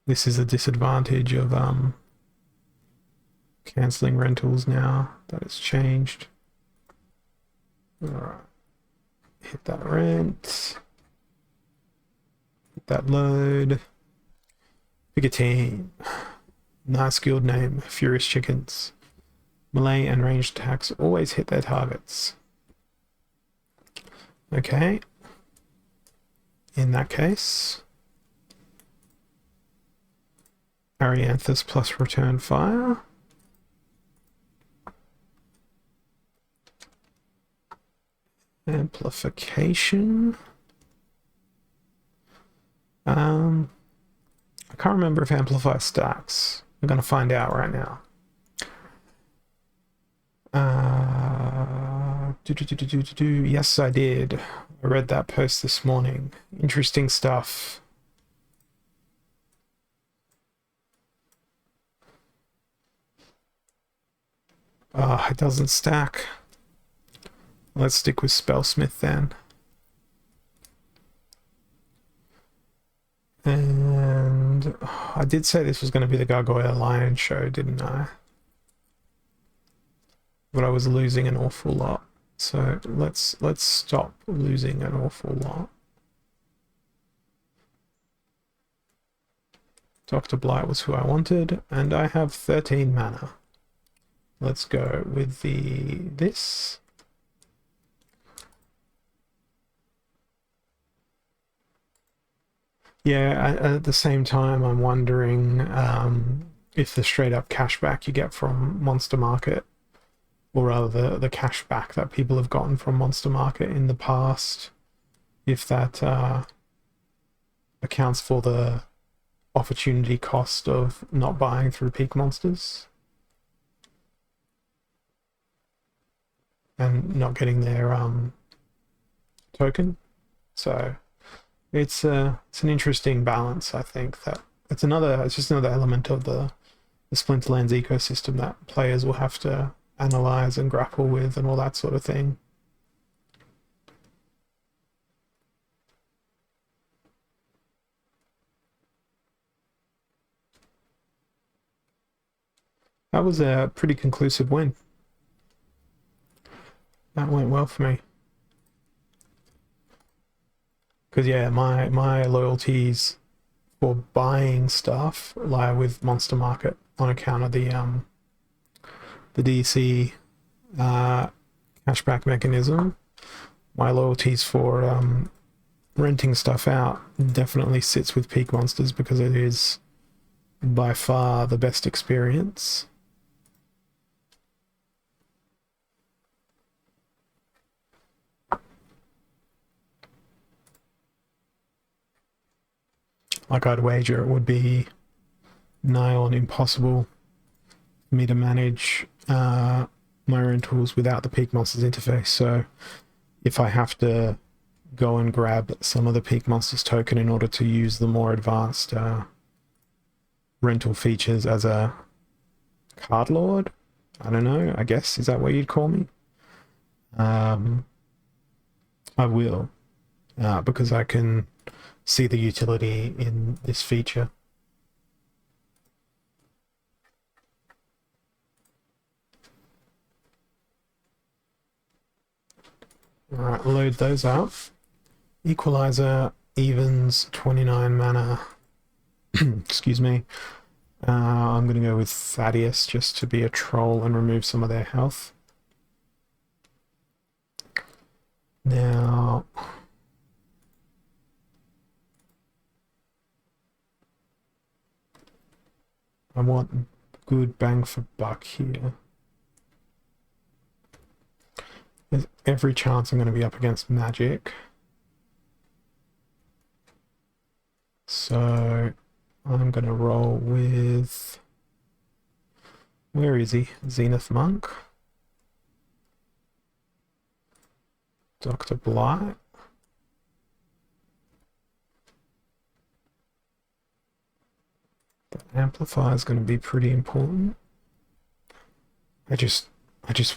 This is a disadvantage of cancelling rentals now that it's changed. Alright. Hit that rent. Hit that load. Pick a team. Nice guild name, Furious Chickens. Melee and ranged attacks always hit their targets. Okay. In that case, Arianthus plus return fire. Amplification. I can't remember if Amplify stacks. I'm going to find out right now. Yes, I did. I read that post this morning. Interesting stuff. It doesn't stack. Let's stick with Spellsmith then. And I did say this was going to be the Gargoyle Lion show, didn't I? but I was losing an awful lot. So let's stop losing an awful lot. Dr. Blight was who I wanted, and I have 13 mana. Let's go with this. Yeah, at the same time, I'm wondering if the straight up cashback you get from Monster Market, or rather the cashback that people have gotten from Monster Market in the past, if that accounts for the opportunity cost of not buying through Peak Monsters and not getting their token. So it's an interesting balance. I think that it's just another element of the Splinterlands ecosystem that players will have to analyze and grapple with and all that sort of thing. That was a pretty conclusive win. That went well for me. Because yeah, my loyalties for buying stuff lie with Monster Market on account of the DC cashback mechanism. My loyalties for renting stuff out definitely sits with Peak Monsters because it is by far the best experience. Like I'd wager it would be nigh on impossible for me to manage my rentals without the Peak Monsters interface. So if I have to go and grab some of the Peak Monsters token in order to use the more advanced rental features as a card lord, I don't know, I guess, is that what you'd call me? I will, because I can see the utility in this feature. Alright, load those up. Equalizer evens 29 mana. Excuse me. I'm going to go with Thaddeus just to be a troll and remove some of their health. Now, I want good bang for buck here. There's every chance I'm going to be up against magic. So I'm going to roll with... Where is he? Zenith Monk. Dr. Blight. The amplifier is going to be pretty important. I just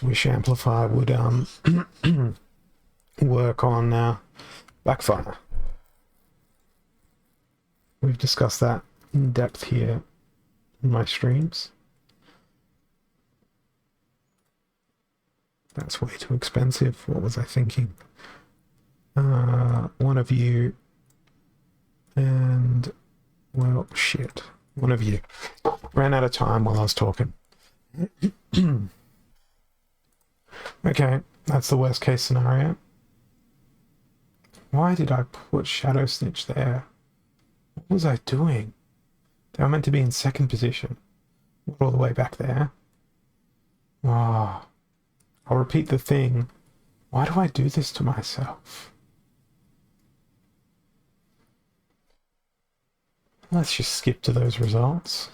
wish amplifier would work on backfire. We've discussed that in depth here in my streams. That's way too expensive. What was I thinking? One of you and, well, shit. One of you ran out of time while I was talking. Okay, that's the worst case scenario. Why did I put Shadow Snitch there? What was I doing? They were meant to be in second position. Not all the way back there. Oh, I'll repeat the thing. Why do I do this to myself? Let's just skip to those results.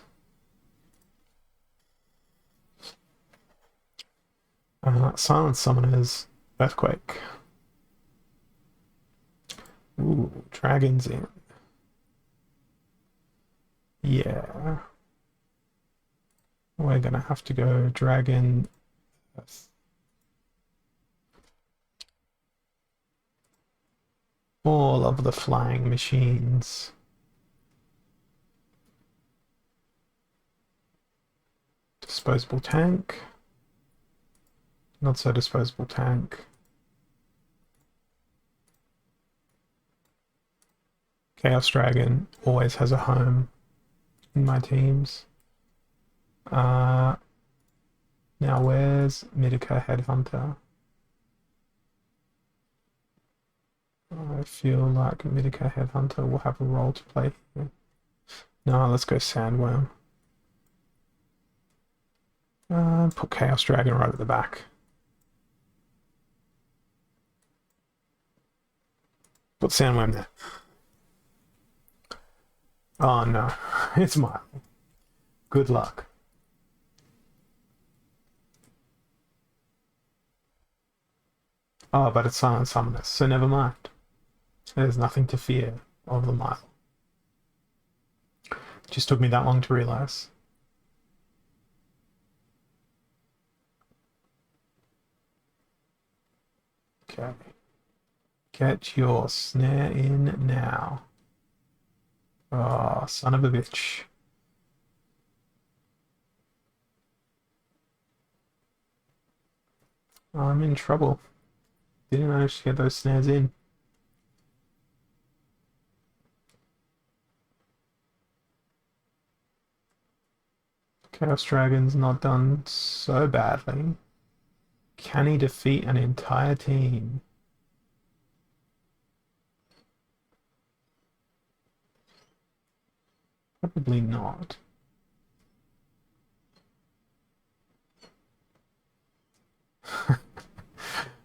Silent Summoners, Earthquake. Ooh, Dragons in. Yeah. We're gonna have to go Dragon. All of the flying machines. Disposable tank. Not so disposable tank. Chaos Dragon always has a home in my teams. Now where's Mitika Headhunter? I feel like Mitika Headhunter will have a role to play here. No, let's go Sandworm. Put Chaos Dragon right at the back. Put Sandworm there. Oh no, it's mine. Good luck. Oh, but it's Silent Summoners, so never mind. There's nothing to fear of the mile. Just took me that long to realize. Okay. Get your snare in now. Oh, son of a bitch. I'm in trouble. Didn't manage to get those snares in. Chaos Dragon's not done so badly. Can he defeat an entire team? Probably not.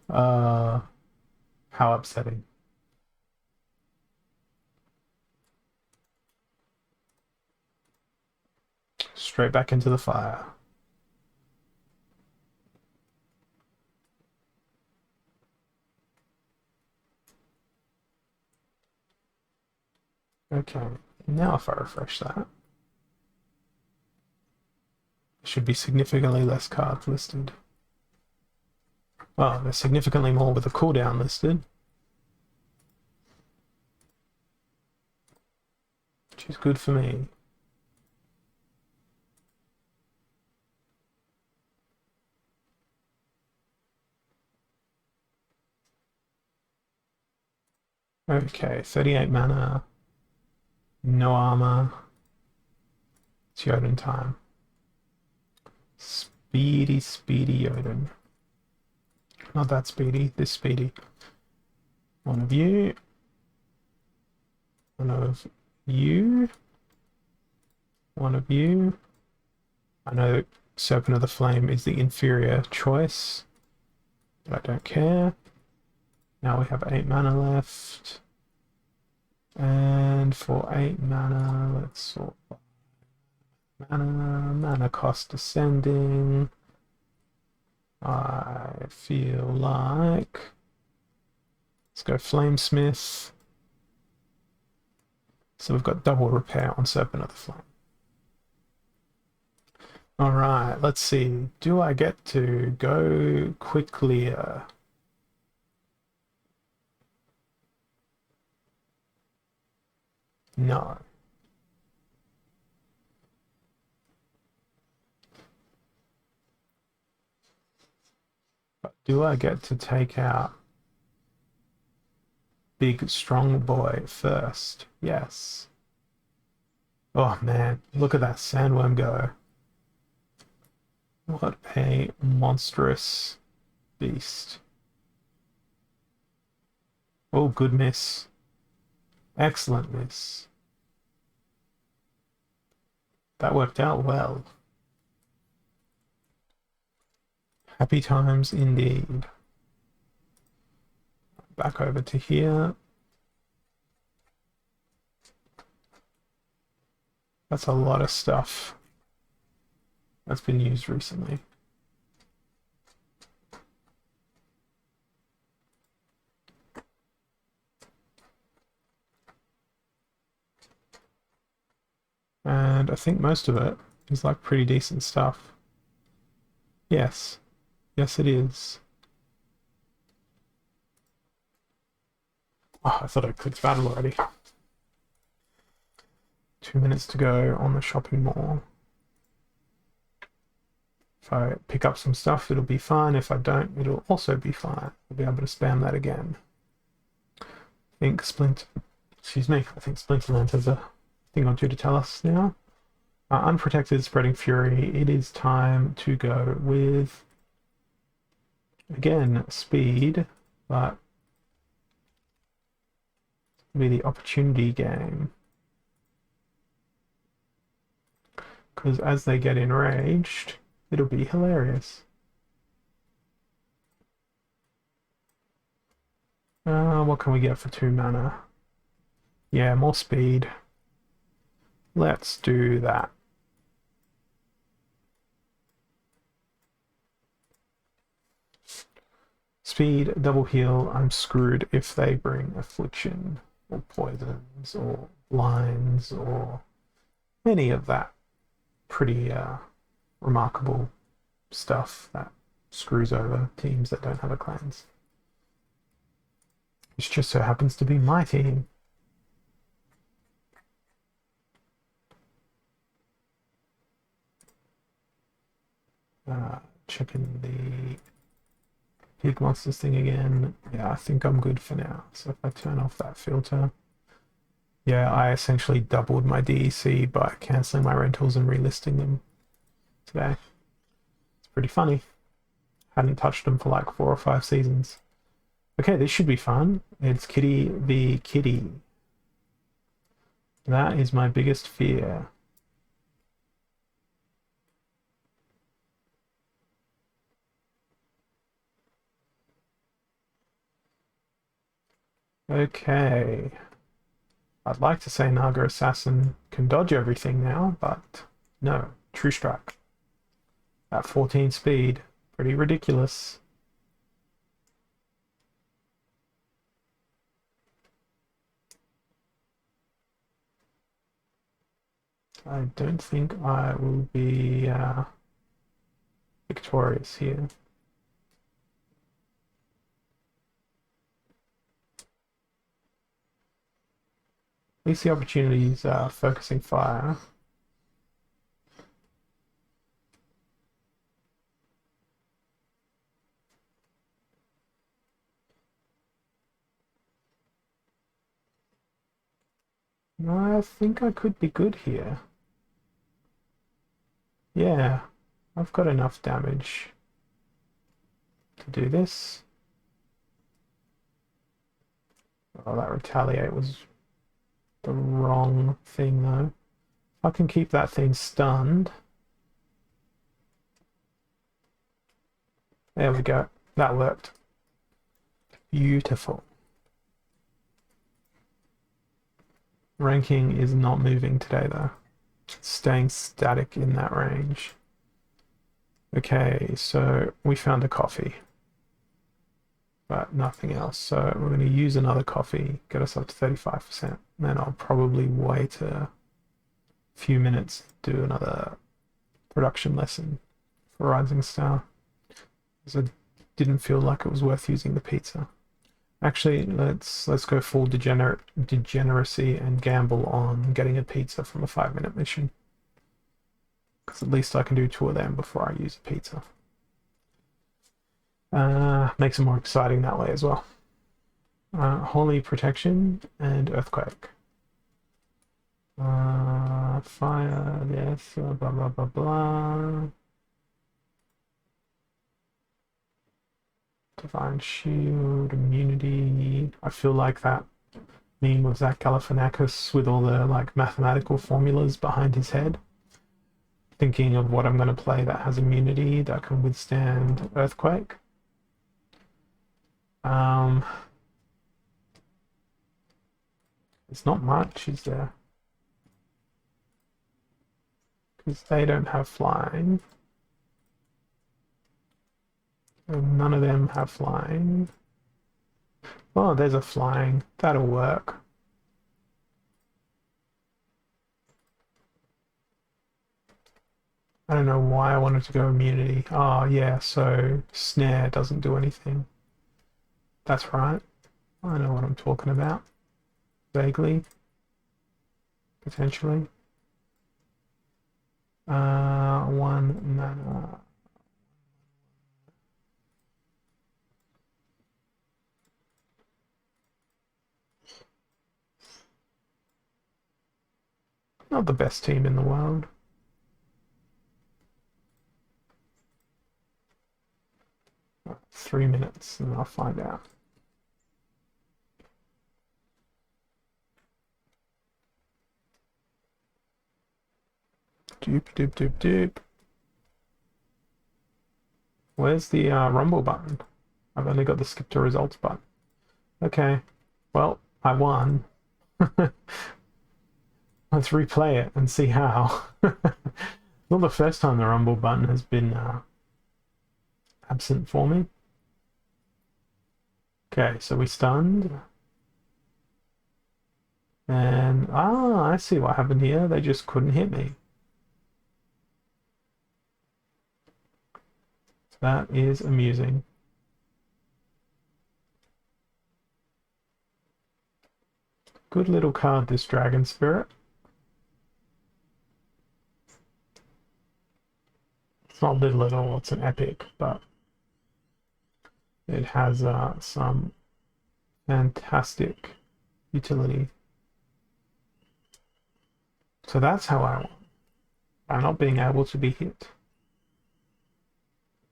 How upsetting. Straight back into the fire. Okay, now if I refresh that, there should be significantly less cards listed. Oh, there's significantly more with a cooldown listed. Which is good for me. Okay, 38 mana, no armor. It's Jotun time. Speedy, speedy Jotun. Not that speedy, this speedy. One of you. One of you. One of you. I know Serpent of the Flame is the inferior choice, but I don't care. Now we have 8 mana left. And for 8 mana, let's sort by mana cost descending. I feel like let's go Flamesmith. So we've got double repair on Serpent of the Flame. Alright, let's see. Do I get to go quickly? No. But do I get to take out Big Strong Boy first? Yes. Oh man, look at that Sandworm go. What a monstrous beast. Oh, good miss. Excellent miss. That worked out well. Happy times indeed. Back over to here. That's a lot of stuff that's been used recently. And I think most of it is like pretty decent stuff. Yes. Yes, it is. Oh, I thought I clicked battle already. 2 minutes to go on the shopping mall. If I pick up some stuff, it'll be fine. If I don't, it'll also be fine. I'll be able to spam that again. I think Splinterlands has a thing or two to tell us now. Unprotected, spreading fury. It is time to go with, again, speed, but be the opportunity game. Because as they get enraged, it'll be hilarious. What can we get for 2 mana? Yeah, more speed. Let's do that. Speed, double heal. I'm screwed if they bring affliction or poisons or blinds or any of that pretty remarkable stuff that screws over teams that don't have a cleanse. Which just so happens to be my team. Checking the pig monsters thing again. Yeah, I think I'm good for now. So if I turn off that filter, yeah, I essentially doubled my DEC by cancelling my rentals and relisting them today. It's pretty funny. Hadn't touched them for like 4 or 5 seasons. Okay, this should be fun. It's Kitty v Kitty. That is my biggest fear. Okay. I'd like to say Naga Assassin can dodge everything now, but no. True Strike. At 14 speed. Pretty ridiculous. I don't think I will be victorious here. At least the opportunities are focusing fire. I think I could be good here. Yeah, I've got enough damage to do this. Oh, that retaliate was the wrong thing though. If I can keep that thing stunned. There we go. That worked. Beautiful. Ranking is not moving today though. It's staying static in that range. Okay, so we found a coffee. But nothing else. So we're going to use another coffee, get us up to 35%. Then I'll probably wait a few minutes to do another production lesson for Rising Star. Because I didn't feel like it was worth using the pizza. Actually, let's go full degeneracy and gamble on getting a pizza from a 5-minute mission. Because at least I can do 2 of them before I use a pizza. Makes it more exciting that way as well. Holy Protection and Earthquake. Fire, yes, blah, blah, blah, blah. Divine Shield, Immunity. I feel like that meme of Zach Galifianakis with all the like mathematical formulas behind his head. Thinking of what I'm going to play that has immunity that can withstand Earthquake. It's not much, is there? Because they don't have flying. And none of them have flying. Oh, there's a flying. That'll work. I don't know why I wanted to go immunity. Oh, yeah, so snare doesn't do anything. That's right. I know what I'm talking about. Vaguely. Potentially. 1 mana. Not the best team in the world. Right, 3 minutes and I'll find out. Doop, doop, doop, doop. Where's the rumble button? I've only got the skip to results button. Okay, well, I won. Let's replay it and see how. Not the first time the rumble button has been absent for me. Okay, so we stunned. And, I see what happened here. They just couldn't hit me. That is amusing. Good little card, this Dragon Spirit. It's not little at all, it's an epic, but it has some fantastic utility. So that's how I won, by not being able to be hit.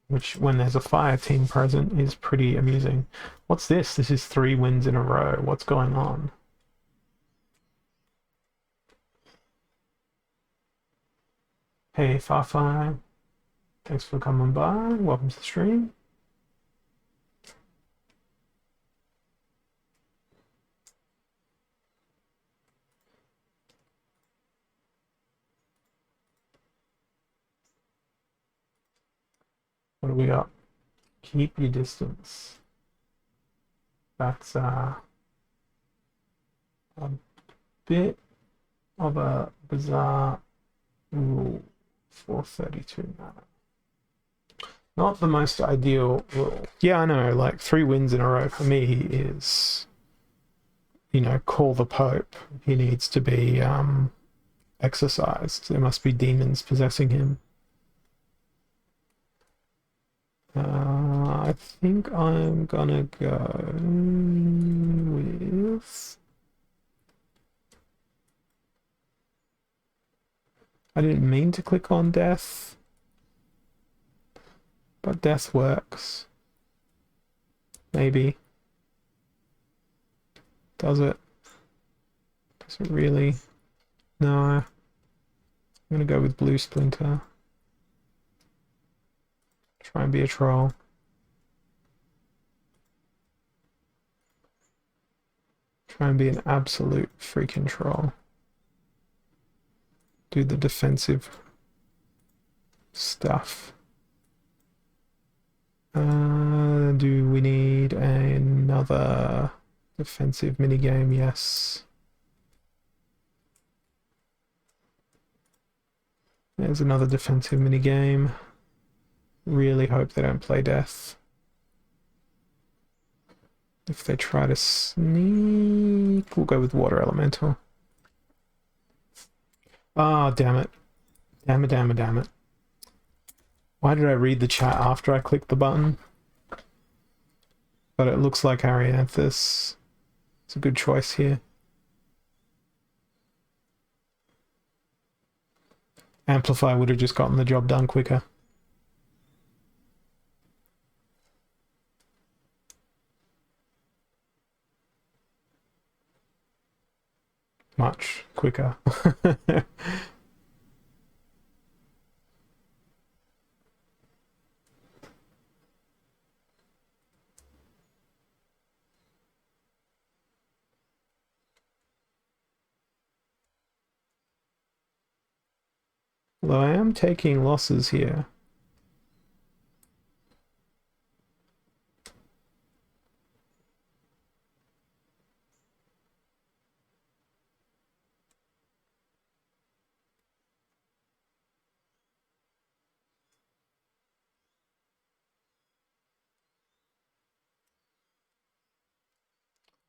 Which, when there's a fire team present, is pretty amusing. What's this? This is 3 wins in a row. What's going on? Hey, Farfai. Thanks for coming by. Welcome to the stream. What do we got? Keep your distance. That's a bit of a bizarre rule for 32 mana. Not the most ideal rule. Yeah, I know, like 3 wins in a row for me is, you know, call the Pope. He needs to be exorcised. There must be demons possessing him. I think I'm gonna go with... I didn't mean to click on death, but death works. Maybe. Does it? Does it really? No. I'm gonna go with blue Splinter. Try and be a troll. Try and be an absolute freaking troll. Do the defensive stuff. Do we need another defensive minigame? Yes. There's another defensive minigame. Really hope they don't play death. If they try to sneak, we'll go with water elemental. Ah, damn it. Damn it, damn it, damn it. Why did I read the chat after I clicked the button? But it looks like Arianthus. It's a good choice here. Amplify would have just gotten the job done quicker. Much quicker. Although I am taking losses here.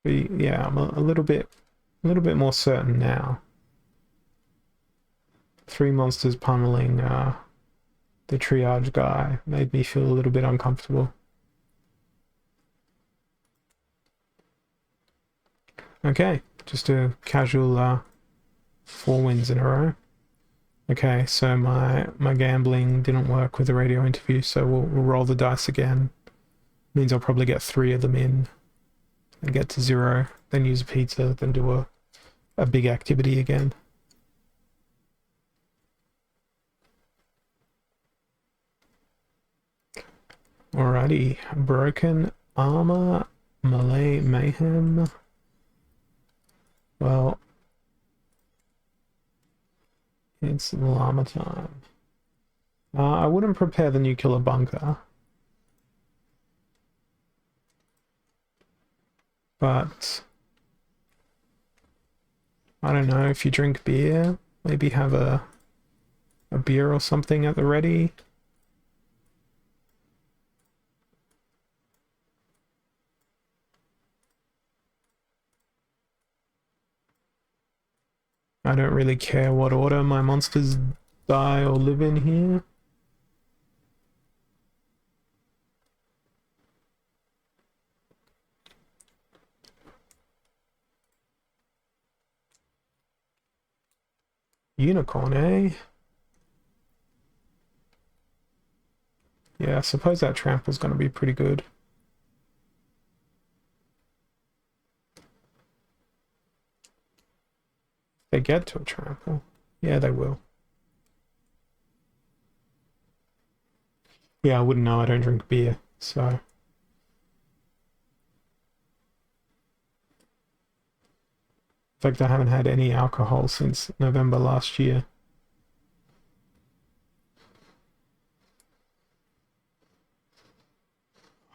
But yeah, I'm a little bit more certain now. 3 monsters pummeling the triage guy made me feel a little bit uncomfortable. Okay, just a casual 4 wins in a row. Okay, so my gambling didn't work with the radio interview, so we'll roll the dice again. Means I'll probably get 3 of them in and get to 0, then use a pizza, then do a big activity again. Alrighty, broken armor, melee mayhem. Well, it's llama time. I wouldn't prepare the nuclear bunker. But I don't know, if you drink beer, maybe have a beer or something at the ready. I don't really care what order my monsters die or live in here. Unicorn, eh? Yeah, I suppose that trample's gonna be pretty good. They get to a trample. Yeah, they will. Yeah, I wouldn't know, I don't drink beer, so... In fact, I haven't had any alcohol since November last year.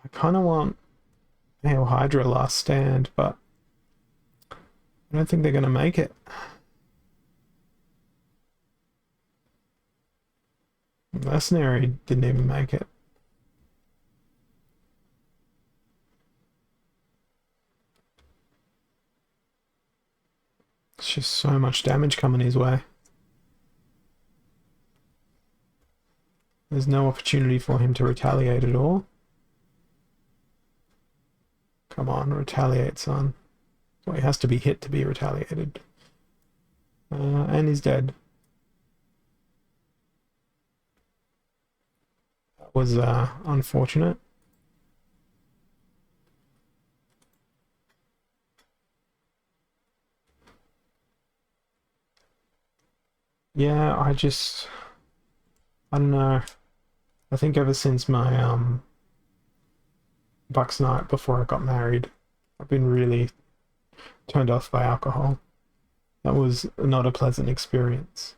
I kind of want Hail Hydra Last Stand, but I don't think they're going to make it. Mercenary didn't even make it. It's just so much damage coming his way. There's no opportunity for him to retaliate at all. Come on, retaliate, son. Well, he has to be hit to be retaliated. And he's dead. That was unfortunate. Yeah, I don't know. I think ever since my Bucks night before I got married, I've been really turned off by alcohol. That was not a pleasant experience.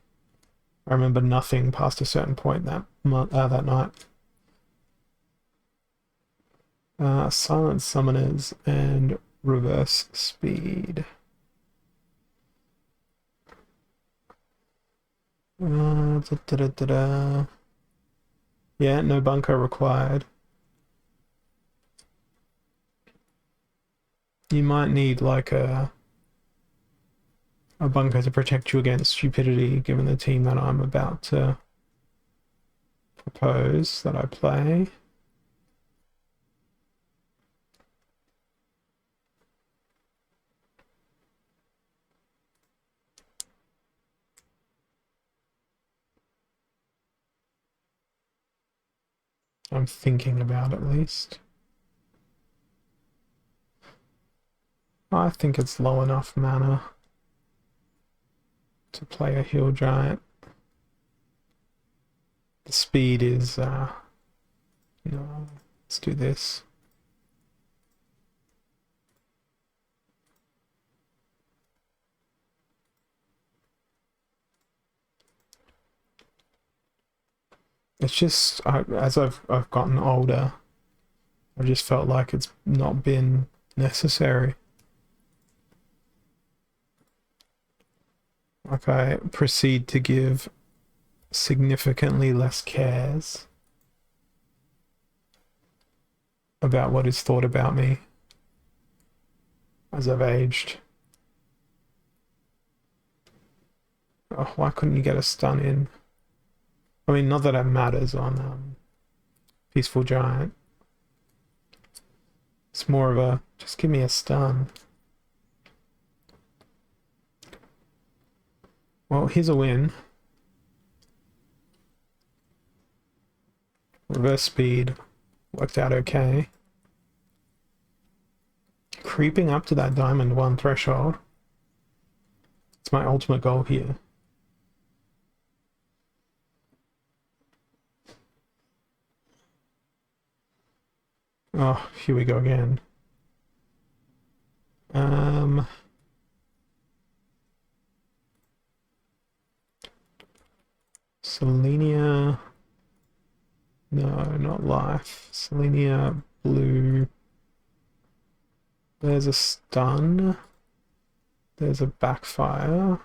I remember nothing past a certain point that night. Silent Summoners and Reverse Speed. Yeah, no bunker required. You might need like a bunker to protect you against stupidity, given the team that I'm about to propose that I play. I'm thinking about at least. I think it's low enough mana to play a hill giant. The speed is, let's do this. It's just, as I've gotten older, I just felt like it's not been necessary. Like I proceed to give significantly less cares about what is thought about me as I've aged. Oh, why couldn't you get a stun in? I mean, not that it matters on Peaceful Giant. It's more of a, just give me a stun. Well, here's a win. Reverse speed worked out okay. Creeping up to that diamond 1 threshold. It's my ultimate goal here. Oh, here we go again. Selenia. No, not life. Selenia, blue. There's a stun. There's a backfire.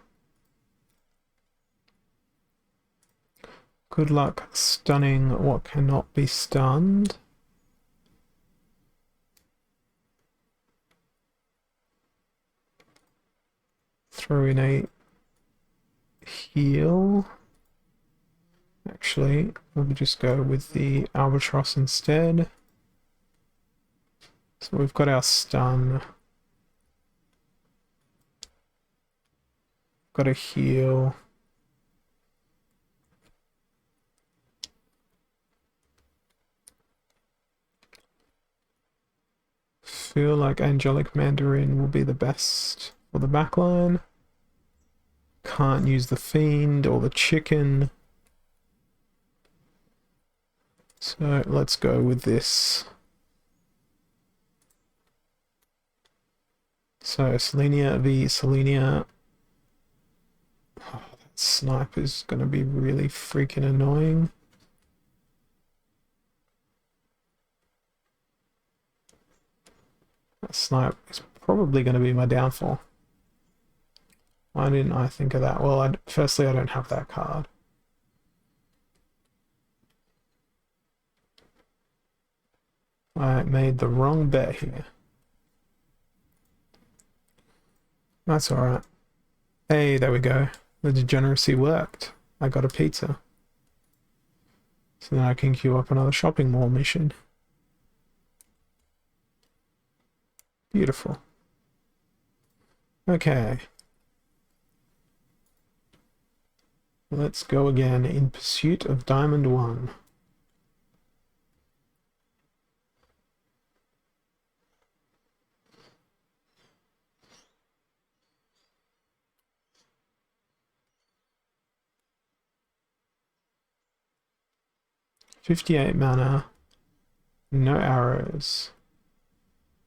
Good luck stunning what cannot be stunned. Throw in a heal. Actually, we'll just go with the Albatross instead. So we've got our stun. Got a heal. Feel like Angelic Mandarin will be the best for the backline. Can't use the Fiend or the Chicken. So let's go with this. So Selenia v Selenia. Oh, that snipe is going to be really freaking annoying. That snipe is probably going to be my downfall. Why didn't I think of that? Well, firstly, I don't have that card. I made the wrong bet here. That's alright. Hey, there we go. The degeneracy worked. I got a pizza. So then I can queue up another shopping mall mission. Beautiful. Okay. Let's go again in pursuit of Diamond 1. $58 mana. No arrows.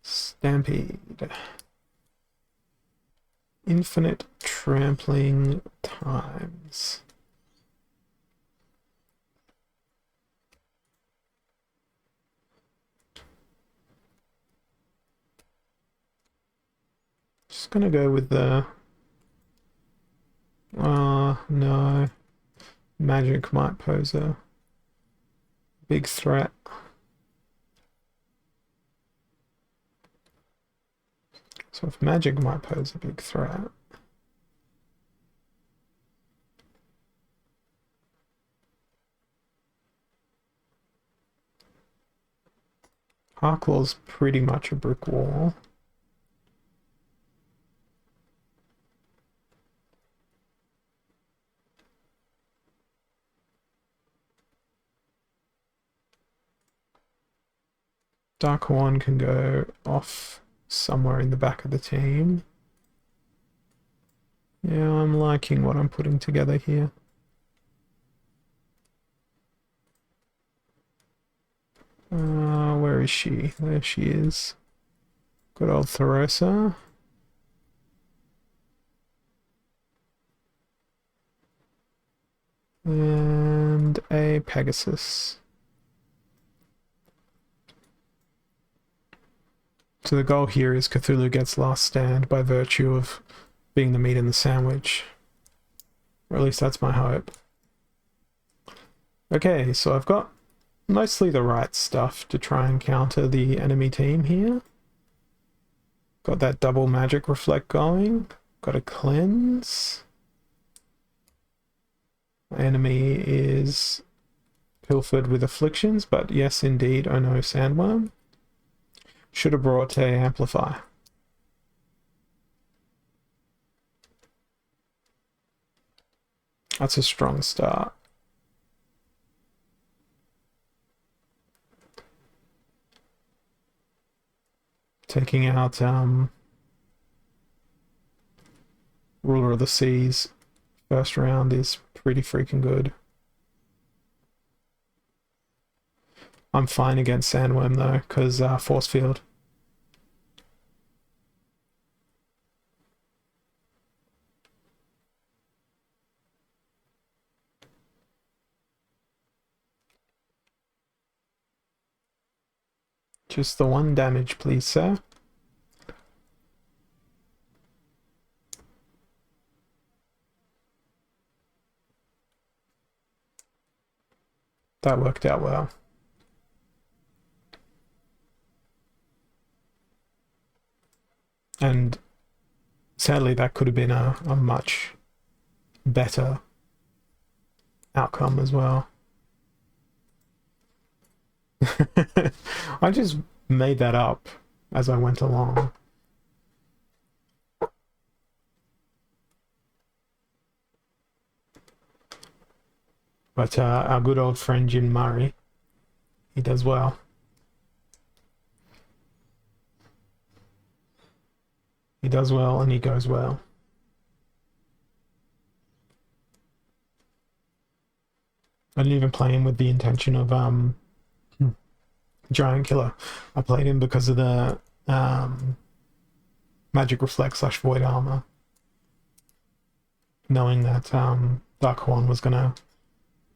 Stampede. Infinite trampling times. Just gonna go with the... no. Magic might pose a big threat. So if magic might pose a big threat... Harklaw's pretty much a brick wall. Dark Horn can go off somewhere in the back of the team. Yeah, I'm liking what I'm putting together here. Where is she? There she is. Good old Therosa. And a Pegasus. So the goal here is Cthulhu gets last stand by virtue of being the meat in the sandwich. Or at least that's my hope. Okay, so I've got mostly the right stuff to try and counter the enemy team here. Got that double magic reflect going. Got a cleanse. My enemy is pilfered with afflictions, but yes indeed, oh no, sandworm. Should have brought a amplify. That's a strong start. Taking out Ruler of the Seas first round is pretty freaking good. I'm fine against Sandworm though, because Force Field. Just the 1 damage, please, sir. That worked out well. And sadly, that could have been a much better outcome as well. I just made that up as I went along. But our good old friend Jim Murray, he does well. He does well and he goes well. I didn't even play him with the intention of Giant Killer. I played him because of the Magic Reflect / Void Armor, knowing that Dark One was gonna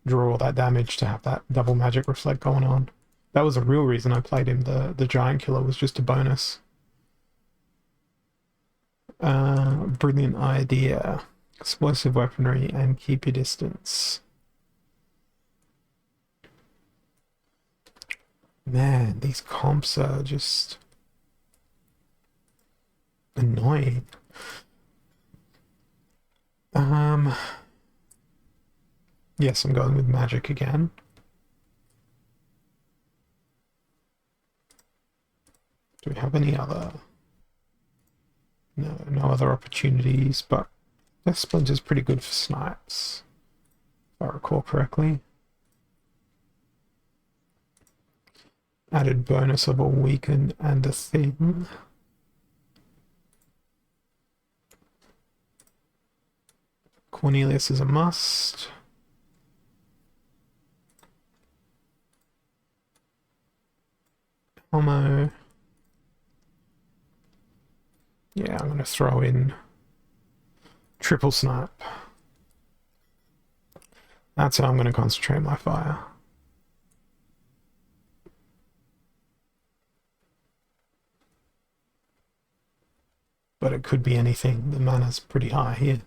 draw all that damage to have that double Magic Reflect going on. That was the real reason I played him. The Giant Killer was just a bonus. Brilliant idea. Explosive weaponry and keep your distance. Man, these comps are just annoying. Yes, I'm going with magic again. Do we have any other? No, no other opportunities, but Death Splinter's pretty good for snipes, if I recall correctly. Added bonus of a weaken and a thin. Cornelius is a must. Homo. Yeah, I'm going to throw in triple snipe. That's how I'm going to concentrate my fire. But it could be anything. The mana's pretty high here.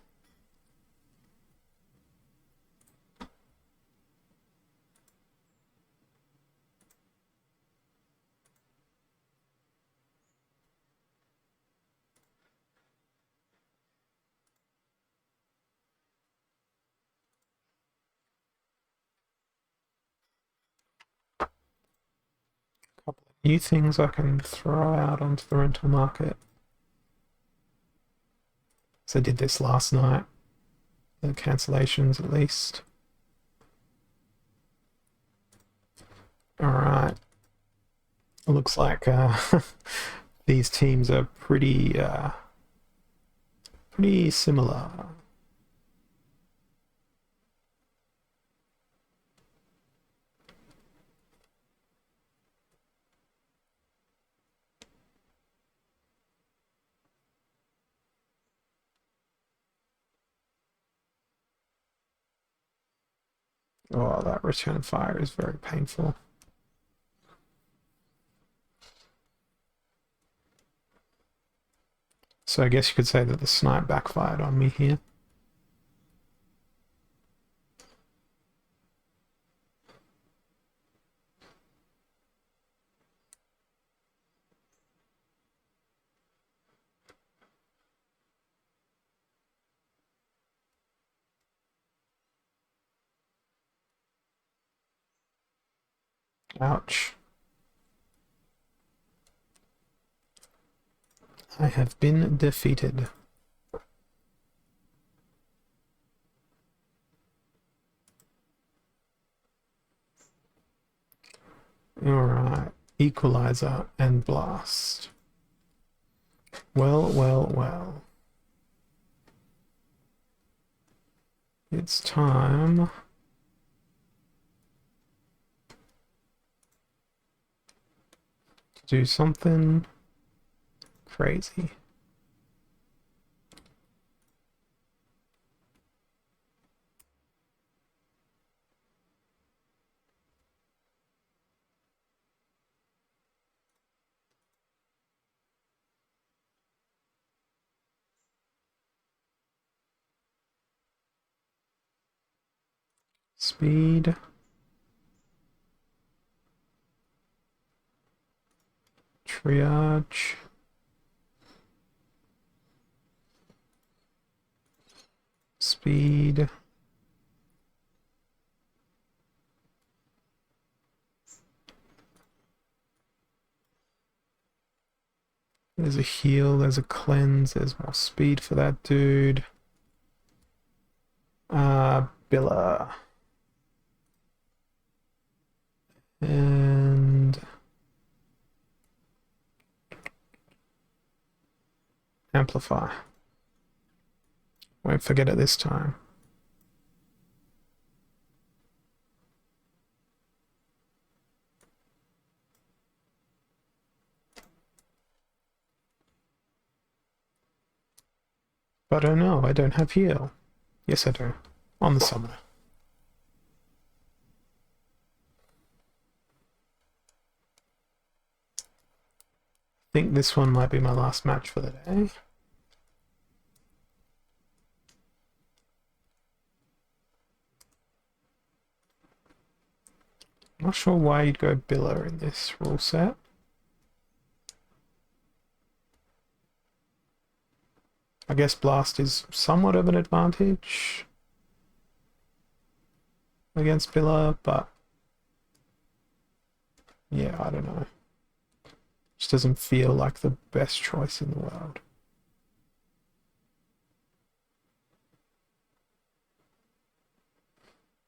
Couple of new things I can throw out onto the rental market. So I did this last night. The cancellations at least. Alright. Looks like these teams are pretty similar. Oh, that return fire is very painful. So I guess you could say that the snipe backfired on me here. Ouch. I have been defeated. Alright, equalizer and blast. Well, well, well. It's time to do something crazy. Speed. Triage. Speed. There's a heal, there's a cleanse, there's more speed for that dude. Billa. And amplify. Won't forget it this time. But oh no, I don't have heal. Yes, I do. On the summoner. I think this one might be my last match for the day. Not sure why you'd go Billa in this rule set. I guess Blast is somewhat of an advantage against Billa, but yeah, I don't know. Just doesn't feel like the best choice in the world.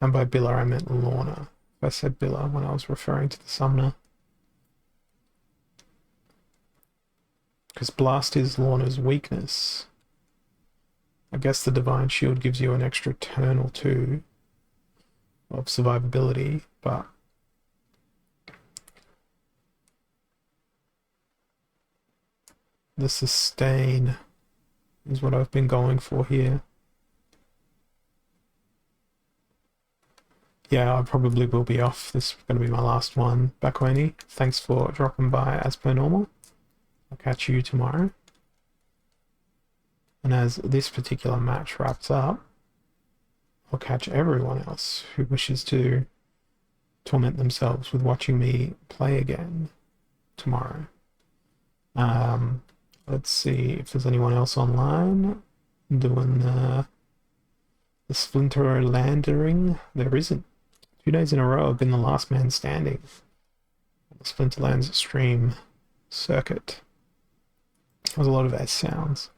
And by Billa I meant Lorna. If I said Billa when I was referring to the summoner. Because Blast is Lorna's weakness. I guess the Divine Shield gives you an extra turn or two of survivability, but the sustain is what I've been going for here. Yeah, I probably will be off. This is going to be my last one. Bakweni, thanks for dropping by as per normal. I'll catch you tomorrow. And as this particular match wraps up, I'll catch everyone else who wishes to torment themselves with watching me play again tomorrow. Let's see if there's anyone else online doing the Splinterlanding. There isn't. 2 days in a row I've been the last man standing on the Splinterlands stream circuit. There's a lot of S sounds.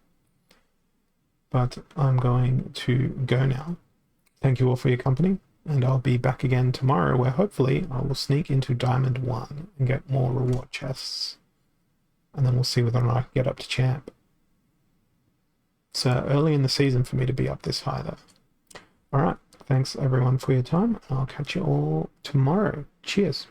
But I'm going to go now. Thank you all for your company, and I'll be back again tomorrow where hopefully I will sneak into Diamond 1 and get more reward chests. And then we'll see whether or not I can get up to champ. It's early in the season for me to be up this high though. Alright, thanks everyone for your time. I'll catch you all tomorrow. Cheers.